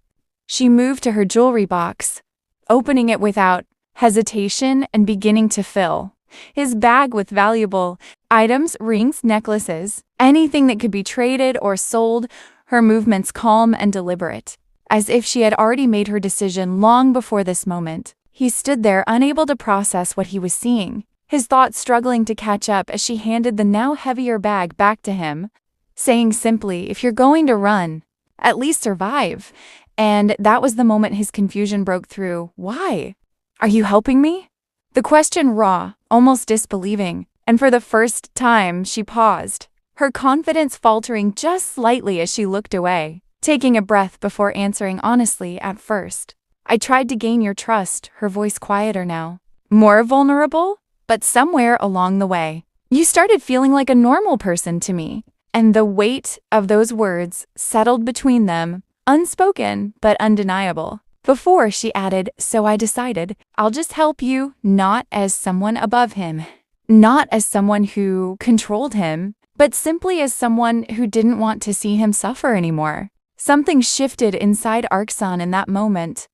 she moved to her jewelry box, opening it without hesitation and beginning to fill his bag with valuable items, rings, necklaces, anything that could be traded or sold, her movements calm and deliberate, as if she had already made her decision long before this moment. He stood there, unable to process what he was seeing, his thoughts struggling to catch up as she handed the now heavier bag back to him, saying simply, "If you're going to run, at least survive." And that was the moment his confusion broke through. "Why? Are you helping me?" The question raw, almost disbelieving, and for the first time she paused, her confidence faltering just slightly as she looked away, taking a breath before answering honestly at first. "I tried to gain your trust," her voice quieter now, more vulnerable, but somewhere along the way, you started feeling like a normal person to me. And the weight of those words settled between them, unspoken but undeniable. Before she added, "So I decided I'll just help you, not as someone above him, not as someone who controlled him, but simply as someone who didn't want to see him suffer anymore." Something shifted inside Arsan in that moment.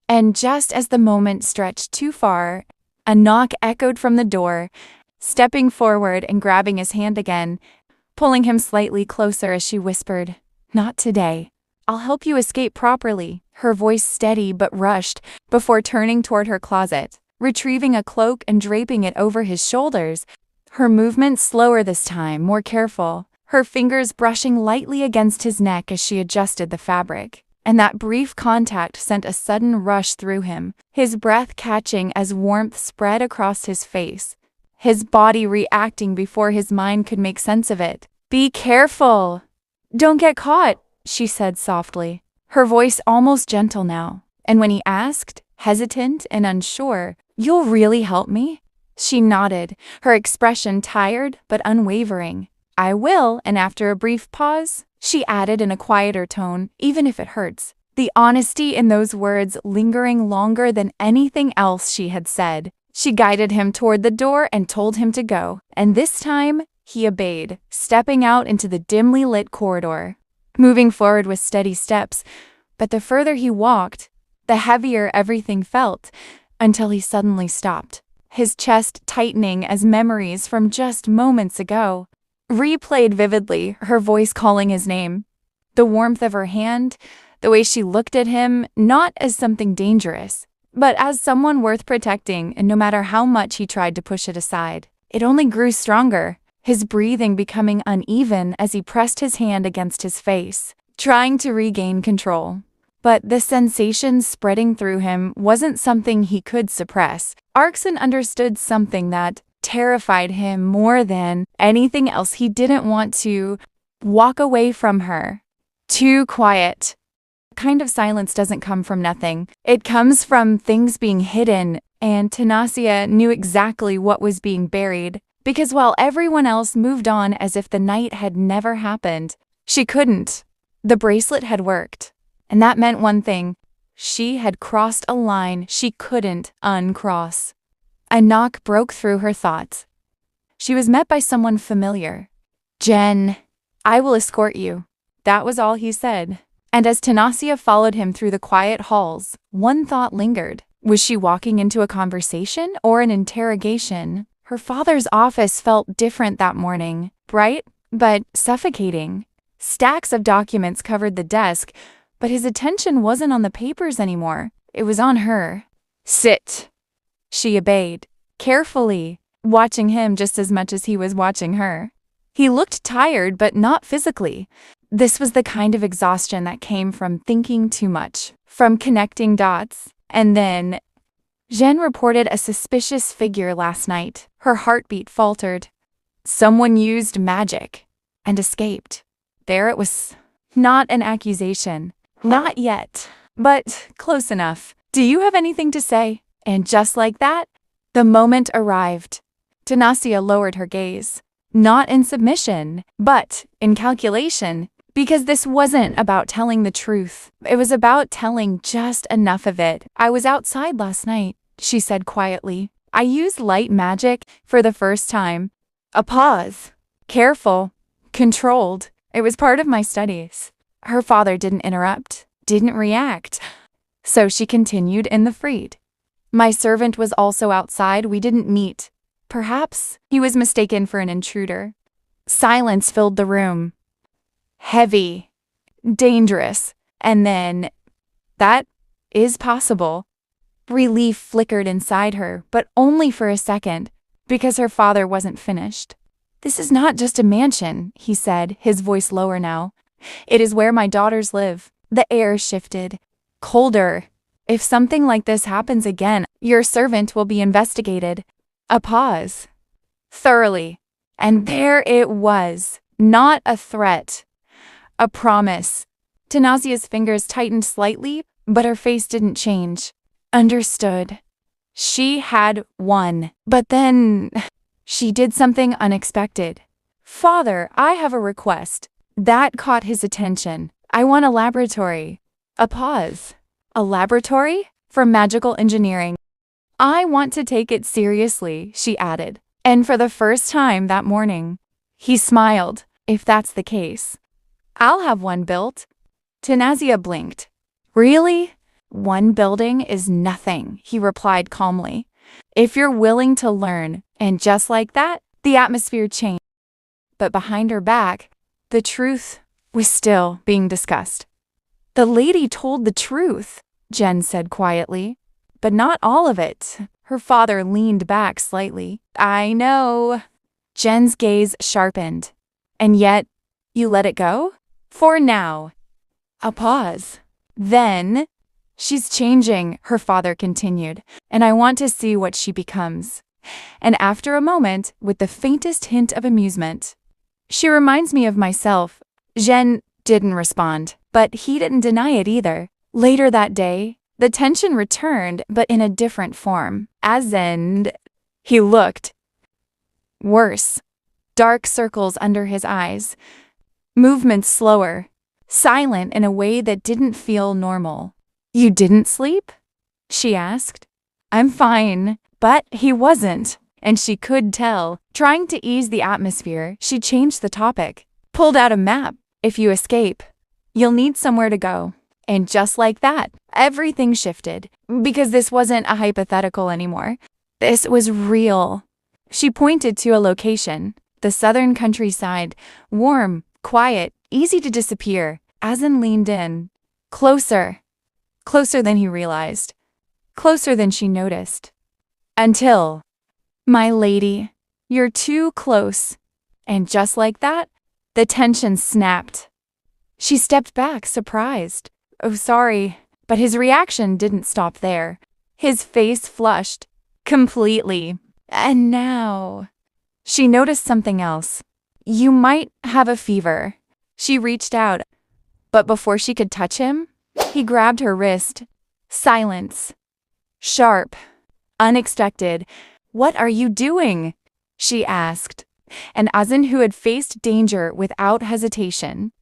And just as the moment stretched too far, a knock echoed from the door, stepping forward and grabbing his hand again, pulling him slightly closer as she whispered, "Not today. I'll help you escape properly," her voice steady but rushed, before turning toward her closet, retrieving a cloak and draping it over his shoulders, her movements slower this time, more careful, her fingers brushing lightly against his neck as she adjusted the fabric. And that brief contact sent a sudden rush through him, his breath catching as warmth spread across his face, his body reacting before his mind could make sense of it. "Be careful! Don't get caught," she said softly, her voice almost gentle now. And when he asked, hesitant and unsure, "You'll really help me?" She nodded, her expression tired but unwavering. I will, and after a brief pause, she added in a quieter tone, even if it hurts. The honesty in those words lingering longer than anything else she had said. She guided him toward the door and told him to go, and this time, he obeyed, stepping out into the dimly lit corridor, moving forward with steady steps. But the further he walked, the heavier everything felt, until he suddenly stopped, his chest tightening as memories from just moments ago replayed vividly, her voice calling his name. The warmth of her hand, the way she looked at him, not as something dangerous, but as someone worth protecting, and no matter how much he tried to push it aside, it only grew stronger, his breathing becoming uneven as he pressed his hand against his face, trying to regain control. But the sensation spreading through him wasn't something he could suppress. Arsan understood something that terrified him more than anything else. He didn't want to walk away from her. Too quiet. Kind of silence doesn't come from nothing. It comes from things being hidden, and Noxia knew exactly what was being buried, because while everyone else moved on as if the night had never happened, she couldn't. The bracelet had worked, and that meant one thing. She had crossed a line she couldn't uncross. A knock broke through her thoughts. She was met by someone familiar. "Jen, I will escort you." That was all he said. And as Noxia followed him through the quiet halls, one thought lingered. Was she walking into a conversation or an interrogation? Her father's office felt different that morning, bright but suffocating. Stacks of documents covered the desk, but his attention wasn't on the papers anymore. It was on her. "Sit." She obeyed, carefully, watching him just as much as he was watching her. He looked tired, but not physically. This was the kind of exhaustion that came from thinking too much, from connecting dots. And then, Jen reported a suspicious figure last night. Her heartbeat faltered. Someone used magic and escaped. There it was. Not an accusation. Not yet, but close enough. "Do you have anything to say?" And just like that, the moment arrived. Noxia lowered her gaze. Not in submission, but in calculation. Because this wasn't about telling the truth. It was about telling just enough of it. "I was outside last night," she said quietly. "I used light magic for the first time." A pause. Careful. Controlled. It was part of my studies. Her father didn't interrupt, didn't react. So she continued in the freed. "My servant was also outside. We didn't meet. Perhaps he was mistaken for an intruder." Silence filled the room. Heavy. Dangerous. And then, that is possible. Relief flickered inside her, but only for a second, because her father wasn't finished. "This is not just a mansion," he said, his voice lower now. "It is where my daughters live." The air shifted. Colder. "If something like this happens again, your servant will be investigated." A pause. Thoroughly. And there it was. Not a threat. A promise. Noxia's fingers tightened slightly, but her face didn't change. Understood. She had won. But then, she did something unexpected. "Father, I have a request." That caught his attention. "I want a laboratory." A pause. "A laboratory? For magical engineering." "I want to take it seriously," she added. And for the first time that morning, he smiled. "If that's the case, I'll have one built." Noxia blinked. "Really? One building is nothing," he replied calmly. "If you're willing to learn." And just like that, the atmosphere changed. But behind her back, the truth was still being discussed. "The lady told the truth," Jen said quietly. "But not all of it." Her father leaned back slightly. "I know." Jen's gaze sharpened. "And yet, you let it go? For now." A pause. Then, "She's changing," her father continued, "and I want to see what she becomes." And after a moment, with the faintest hint of amusement, "She reminds me of myself." Jen didn't respond, but he didn't deny it either. Later that day, the tension returned, but in a different form. As in, He looked worse. Dark circles under his eyes. Movements slower. Silent in a way that didn't feel normal. You didn't sleep? She asked. I'm fine. But he wasn't. And she could tell. Trying to ease the atmosphere, she changed the topic. Pulled out a map. If you escape, you'll need somewhere to go. And just like that, everything shifted. Because this wasn't a hypothetical anymore. This was real. She pointed to a location. The southern countryside. Warm, quiet, easy to disappear. Arsan leaned in. Closer. Closer than he realized. Closer than she noticed. Until... My lady, you're too close. And just like that, the tension snapped. She stepped back, surprised. Oh, sorry. But his reaction didn't stop there. His face flushed. Completely. And now... She noticed something else. You might have a fever. She reached out. But before she could touch him, he grabbed her wrist. Silence. Sharp. Unexpected. What are you doing? She asked. And Arsan, who had faced danger without hesitation,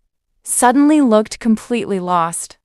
suddenly looked completely lost.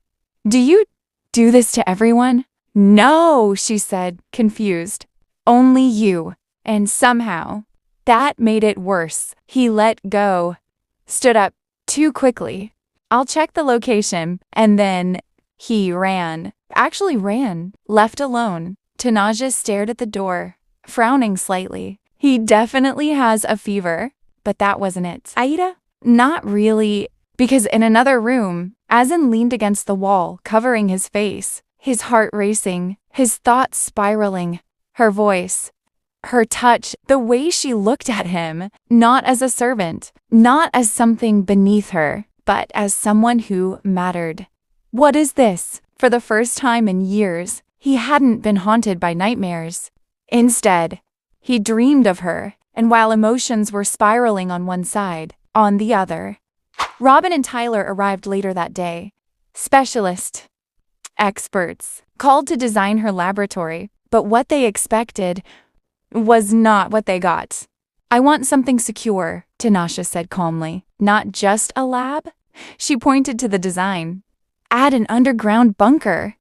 Do you do this to everyone? No, she said, confused. Only you. And somehow, that made it worse. He let go. Stood up too quickly. I'll check the location. And then he ran. Actually ran. Left alone. Tanaja stared at the door, frowning slightly. He definitely has a fever. But that wasn't it. Aida? Not really. Because in another room, Arsan leaned against the wall, covering his face. His heart racing. His thoughts spiraling. Her voice. Her touch, the way she looked at him, not as a servant, not as something beneath her, but as someone who mattered. What is this? For the first time in years, he hadn't been haunted by nightmares. Instead, he dreamed of her, and while emotions were spiraling on one side, on the other. Robin and Tyler arrived later that day. Specialists. Experts. Called to design her laboratory, but what they expected was not what they got. I want something secure, Tanasha said calmly. Not just a lab? She pointed to the design. Add an underground bunker.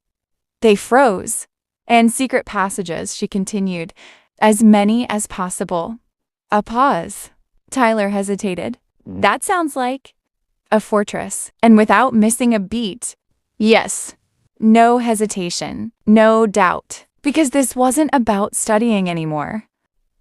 They froze. And secret passages, she continued. As many as possible. A pause. Tyler hesitated. That sounds like a fortress. And without missing a beat. Yes. No hesitation. No doubt. Because this wasn't about studying anymore.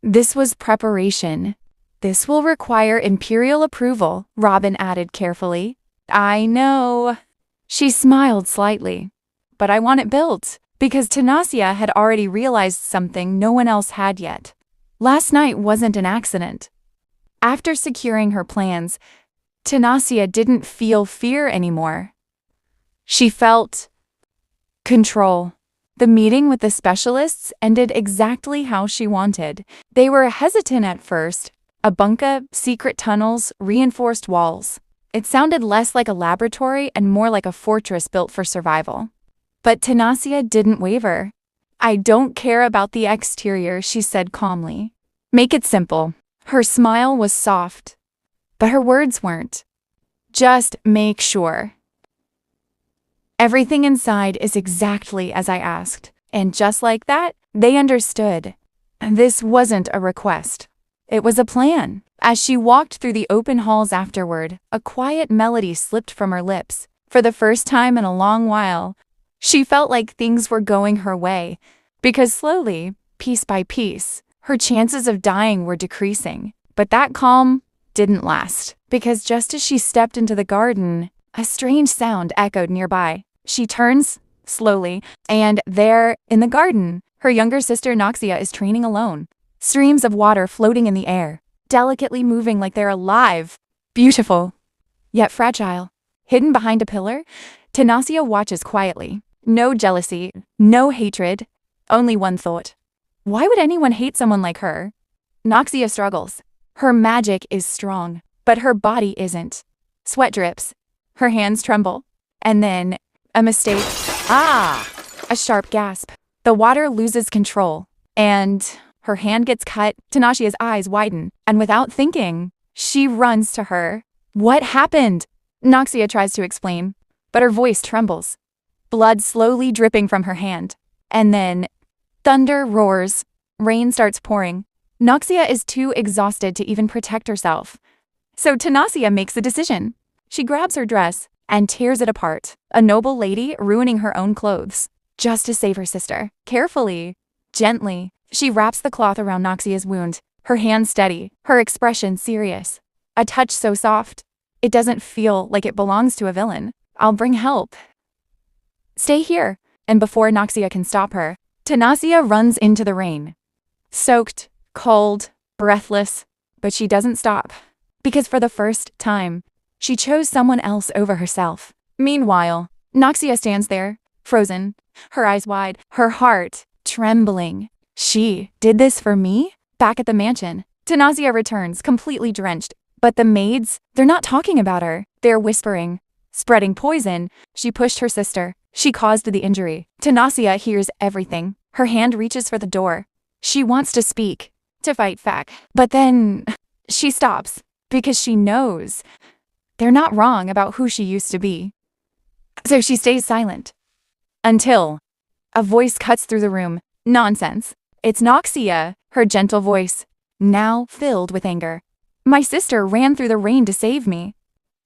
This was preparation. This will require imperial approval, Robin added carefully. I know. She smiled slightly. But I want it built. Because Tanasia had already realized something no one else had yet. Last night wasn't an accident. After securing her plans, Tanasia didn't feel fear anymore. She felt control. The meeting with the specialists ended exactly how she wanted. They were hesitant at first. A bunker, secret tunnels, reinforced walls. It sounded less like a laboratory and more like a fortress built for survival. But Tanasia didn't waver. I don't care about the exterior, she said calmly. Make it simple. Her smile was soft. But her words weren't. Just make sure. Everything inside is exactly as I asked. And just like that, they understood. This wasn't a request. It was a plan. As she walked through the open halls afterward, a quiet melody slipped from her lips. For the first time in a long while, she felt like things were going her way. Because slowly, piece by piece, her chances of dying were decreasing. But that calm didn't last. Because just as she stepped into the garden, a strange sound echoed nearby. She turns, slowly, and there, in the garden, her younger sister Noxia is training alone. Streams of water floating in the air, delicately moving like they're alive. Beautiful, yet fragile. Hidden behind a pillar, Tanasia watches quietly. No jealousy, no hatred, only one thought. Why would anyone hate someone like her? Noxia struggles. Her magic is strong, but her body isn't. Sweat drips. Her hands tremble. And then, a mistake. A sharp gasp. The water loses control. And Her hand gets cut, Tanashia's eyes widen, and without thinking, she runs to her. What happened? Noxia tries to explain, but her voice trembles. Blood slowly dripping from her hand. And then, thunder roars. Rain starts pouring. Noxia is too exhausted to even protect herself. So Tanashiya makes a decision. She grabs her dress and tears it apart. A noble lady ruining her own clothes, just to save her sister. Carefully, gently, she wraps the cloth around Noxia's wound, her hand steady, her expression serious. A touch so soft, it doesn't feel like it belongs to a villain. I'll bring help. Stay here. And before Noxia can stop her, Tanashiya runs into the rain. Soaked, cold, breathless, but she doesn't stop. Because for the first time, she chose someone else over herself. Meanwhile, Noxia stands there, frozen, her eyes wide, her heart trembling. She did this for me? Back at the mansion, Tanashiya returns, completely drenched. But the maids, they're not talking about her. They're whispering, spreading poison. She pushed her sister. She caused the injury. Tanashiya hears everything. Her hand reaches for the door. She wants to speak, to fight back. But then she stops because she knows they're not wrong about who she used to be. So she stays silent until a voice cuts through the room. Nonsense. It's Noxia, her gentle voice, now filled with anger. My sister ran through the rain to save me.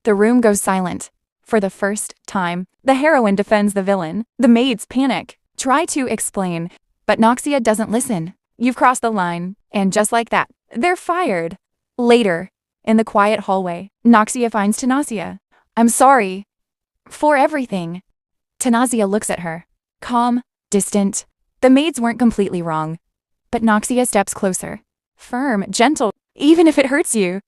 The room goes silent. For the first time, the heroine defends the villain. The maids panic, try to explain, but Noxia doesn't listen. You've crossed the line, and just like that, they're fired. Later, in the quiet hallway, Noxia finds Tanashiya. I'm sorry for everything. Tanashiya looks at her, calm, distant. The maids weren't completely wrong, but Noxia steps closer, firm, gentle. Even if it hurts you,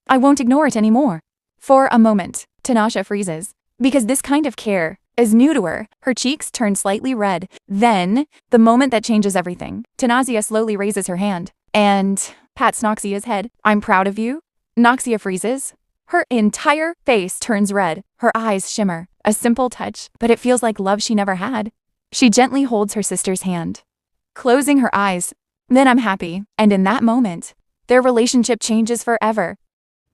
I won't ignore it anymore. For a moment, Tanashiya freezes, because this kind of care is new to her. Her cheeks turn slightly red. Then, the moment that changes everything, Tanashiya slowly raises her hand and pats Noxia's head. I'm proud of you. Noxia freezes. Her entire face turns red. Her eyes shimmer. A simple touch, but it feels like love she never had. She gently holds her sister's hand, closing her eyes. Then I'm happy. And in that moment, their relationship changes forever.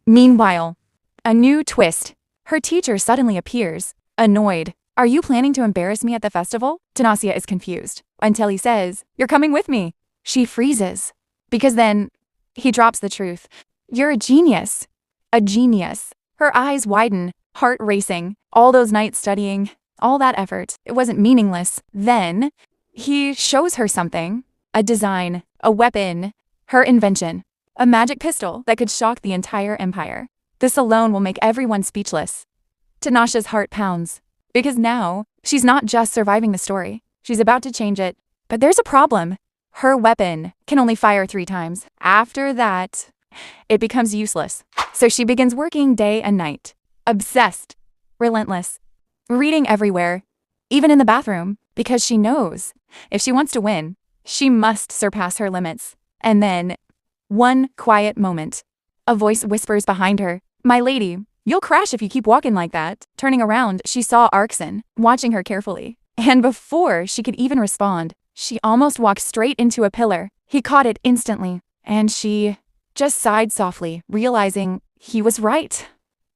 Meanwhile, a new twist. Her teacher suddenly appears, annoyed. Are you planning to embarrass me at the festival? Tanashiya is confused, until he says, you're coming with me. She freezes, because then he drops the truth. You're a genius. A genius. Her eyes widen, heart racing. All those nights studying, all that effort, it wasn't meaningless. Then, he shows her something. A design, a weapon, her invention. A magic pistol that could shock the entire empire. This alone will make everyone speechless. Tanashiya's heart pounds. Because now, she's not just surviving the story. She's about to change it. But there's a problem. Her weapon can only fire 3 times. After that, it becomes useless. So she begins working day and night. Obsessed. Relentless. Reading everywhere. Even in the bathroom. Because she knows, if she wants to win, she must surpass her limits. And then, one quiet moment. A voice whispers behind her, my lady, you'll crash if you keep walking like that. Turning around, she saw Arsan, watching her carefully. And before she could even respond, she almost walked straight into a pillar. He caught it instantly, and she just sighed softly, realizing he was right.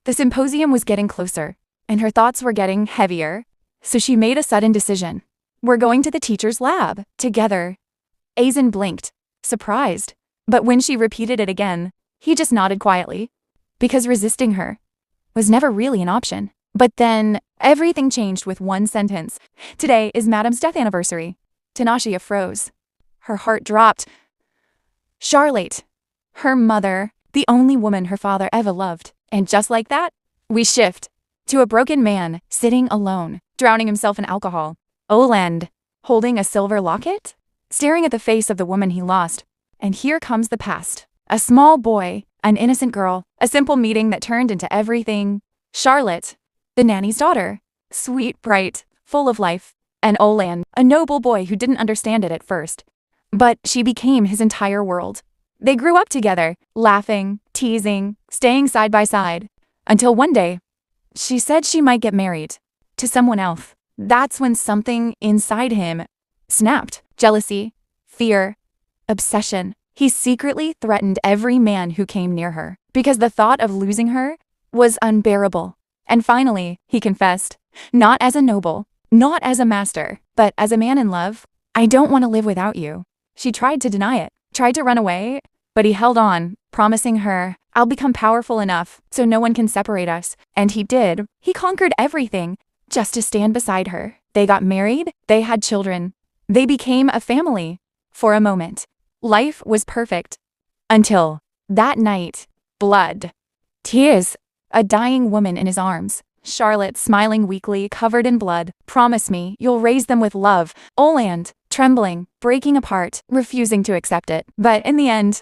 The symposium was getting closer, and her thoughts were getting heavier. So she made a sudden decision. We're going to the teacher's lab, together. Arsan blinked, surprised. But when she repeated it again, he just nodded quietly. Because resisting her was never really an option. But then, everything changed with one sentence. Today is Madam's death anniversary. Tanashiya froze. Her heart dropped. Charlotte, her mother, the only woman her father ever loved. And just like that, we shift to a broken man sitting alone, drowning himself in alcohol. Oland, holding a silver locket, staring at the face of the woman he lost. And here comes the past. A small boy, an innocent girl, a simple meeting that turned into everything. Charlotte, the nanny's daughter, sweet, bright, full of life. And Oland, a noble boy who didn't understand it at first. But she became his entire world. They grew up together, laughing, teasing, staying side by side. Until one day, she said she might get married to someone else. That's when something inside him snapped. Jealousy, fear, obsession. He secretly threatened every man who came near her, because the thought of losing her was unbearable. And finally, he confessed, not as a noble, not as a master, but as a man in love. I don't want to live without you. She tried to deny it, tried to run away, but he held on, promising her, I'll become powerful enough so no one can separate us. And he did. He conquered everything just to stand beside her. They got married, they had children. They became a family. For a moment, life was perfect. Until that night, blood, tears, a dying woman in his arms. Charlotte smiling weakly, covered in blood. Promise me you'll raise them with love. Oland, trembling, breaking apart, refusing to accept it. But in the end,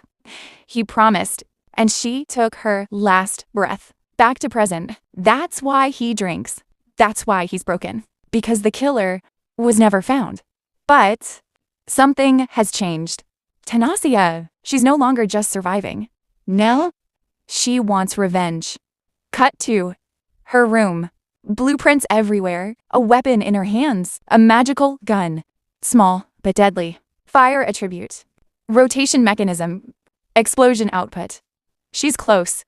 he promised, and she took her last breath. Back to present. That's why he drinks. That's why he's broken. Because the killer was never found. But something has changed. Noxia, she's no longer just surviving. No, she wants revenge. Cut to her room. Blueprints everywhere. A weapon in her hands. A magical gun. Small, but deadly. Fire attribute. Rotation mechanism. Explosion output. She's close.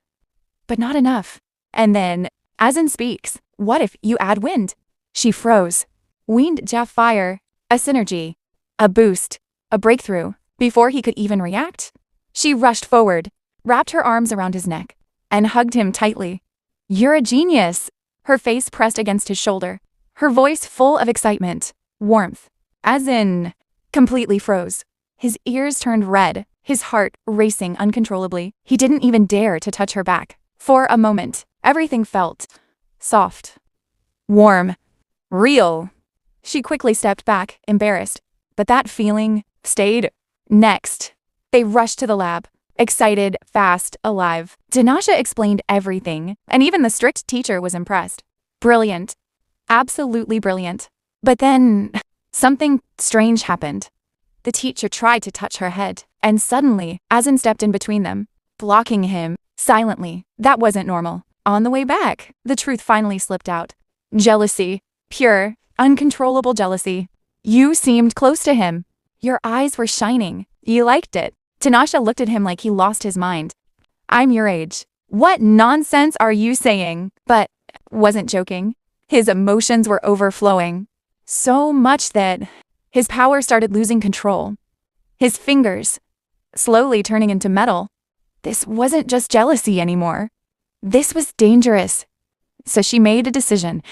But not enough. And then, Arsan speaks. What if you add wind? She froze. Wind ja fire. A synergy. A boost. A breakthrough. Before he could even react, she rushed forward, wrapped her arms around his neck, and hugged him tightly. You're a genius. Her face pressed against his shoulder, her voice full of excitement, warmth. Arsan completely froze. His ears turned red, his heart racing uncontrollably. He didn't even dare to touch her back. For a moment, everything felt soft, warm, real. She quickly stepped back, embarrassed, but that feeling stayed. Next, they rushed to the lab, excited, fast, alive. Noxia explained everything, and even the strict teacher was impressed. Brilliant. Absolutely brilliant. But then, something strange happened. The teacher tried to touch her head, and suddenly, Arsan stepped in between them, blocking him, silently. That wasn't normal. On the way back, the truth finally slipped out. Jealousy. Pure, uncontrollable jealousy. You seemed close to him. Your eyes were shining. You liked it. Noxia looked at him like he lost his mind. I'm your age. What nonsense are you saying? But wasn't joking. His emotions were overflowing. So much that his power started losing control. His fingers slowly turning into metal. This wasn't just jealousy anymore. This was dangerous. So she made a decision.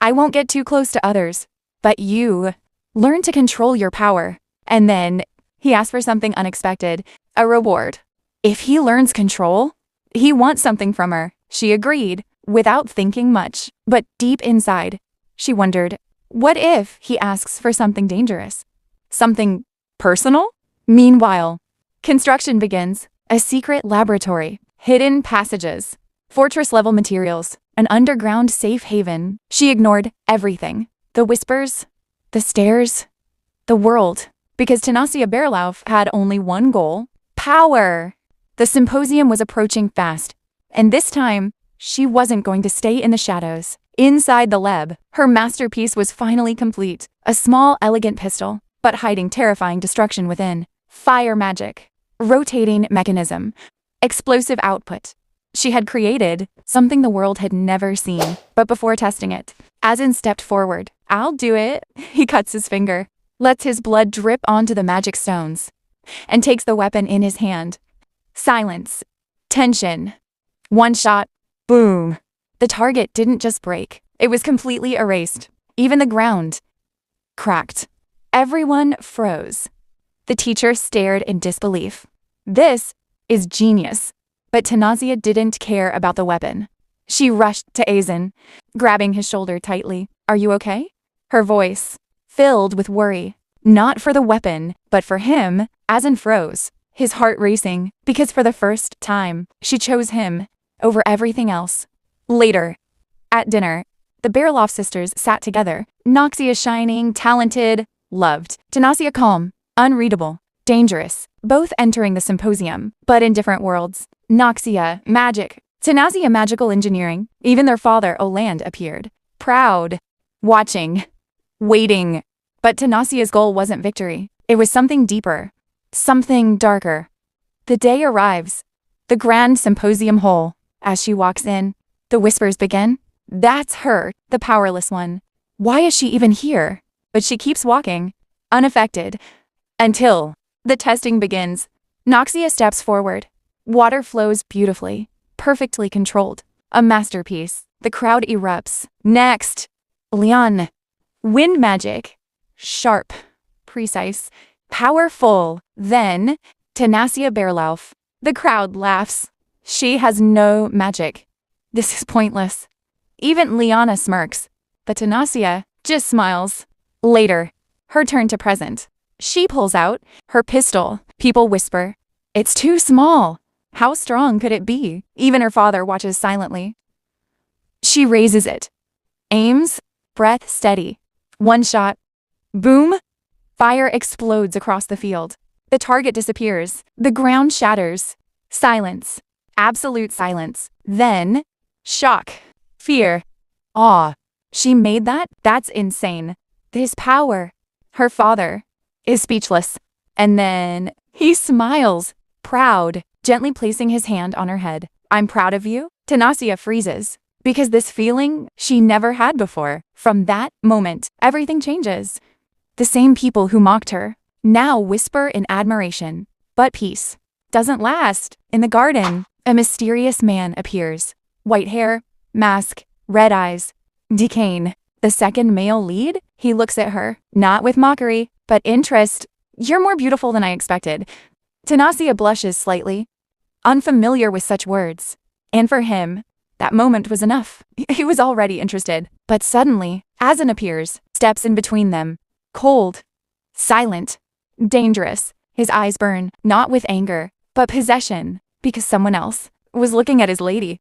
I won't get too close to others, but you learn to control your power. And then he asked for something unexpected, a reward. If he learns control, he wants something from her. She agreed, without thinking much. But deep inside, she wondered, what if he asks for something dangerous? Something personal? Meanwhile, construction begins. A secret laboratory, hidden passages, fortress-level materials, an underground safe haven. She ignored everything. The whispers, the stares, the world. Because Noxia Berlauf had only one goal, power. The symposium was approaching fast, and this time, she wasn't going to stay in the shadows. Inside the lab, her masterpiece was finally complete, a small, elegant pistol, but hiding terrifying destruction within. Fire magic, rotating mechanism, explosive output. She had created something the world had never seen, but before testing it, Arsan stepped forward. I'll do it. He cuts his finger, lets his blood drip onto the magic stones, and takes the weapon in his hand. Silence. Tension. One shot. Boom. The target didn't just break. It was completely erased. Even the ground cracked. Everyone froze. The teacher stared in disbelief. This is genius. But Noxia didn't care about the weapon. She rushed to Arsan, grabbing his shoulder tightly. Are you okay? Her voice filled with worry. Not for the weapon, but for him. Arsan froze, his heart racing, because for the first time, she chose him over everything else. Later, at dinner, the Berlauf sisters sat together. Noxia shining, talented, loved. Noxia calm, unreadable, dangerous, both entering the symposium, but in different worlds. Noxia, magic. Noxia, magical engineering. Even their father, Oland, appeared. Proud. Watching. Waiting. But Noxia's goal wasn't victory. It was something deeper. something darker. The day arrives. The grand symposium hall. As she walks in, the whispers begin. That's her, the powerless one. Why is she even here? But she keeps walking, unaffected, until the testing begins. Noxia steps forward. Water flows beautifully, perfectly controlled. A masterpiece. The crowd erupts. Next, Leon. Wind magic. Sharp, precise, powerful. Then, Tenacia Bearlauf. The crowd laughs. She has no magic. This is pointless. Even Liana smirks, but Tenacia just smiles. Later, her turn to present. She pulls out her pistol. People whisper, "It's too small. How strong could it be?" Even her father watches silently. She raises it. Aims, breath steady. One shot. Boom! Fire explodes across the field. The target disappears. The ground shatters. Silence. Absolute silence. Then, shock. Fear. Awe. She made that? That's insane. This power. Her father is speechless. And then he smiles, proud, gently placing his hand on her head. "I'm proud of you." Tenacia freezes, because this feeling she never had before. From that moment, everything changes. The same people who mocked her now whisper in admiration. But peace doesn't last. In the garden, a mysterious man appears. White hair, mask, red eyes. Decane, the second male lead, he looks at her, not with mockery, but interest. "You're more beautiful than I expected." Tenacia blushes slightly, unfamiliar with such words. And for him, that moment was enough. He was already interested. But suddenly, Arsan appears, steps in between them. Cold, silent, dangerous. His eyes burn, not with anger, but possession, because someone else was looking at his lady.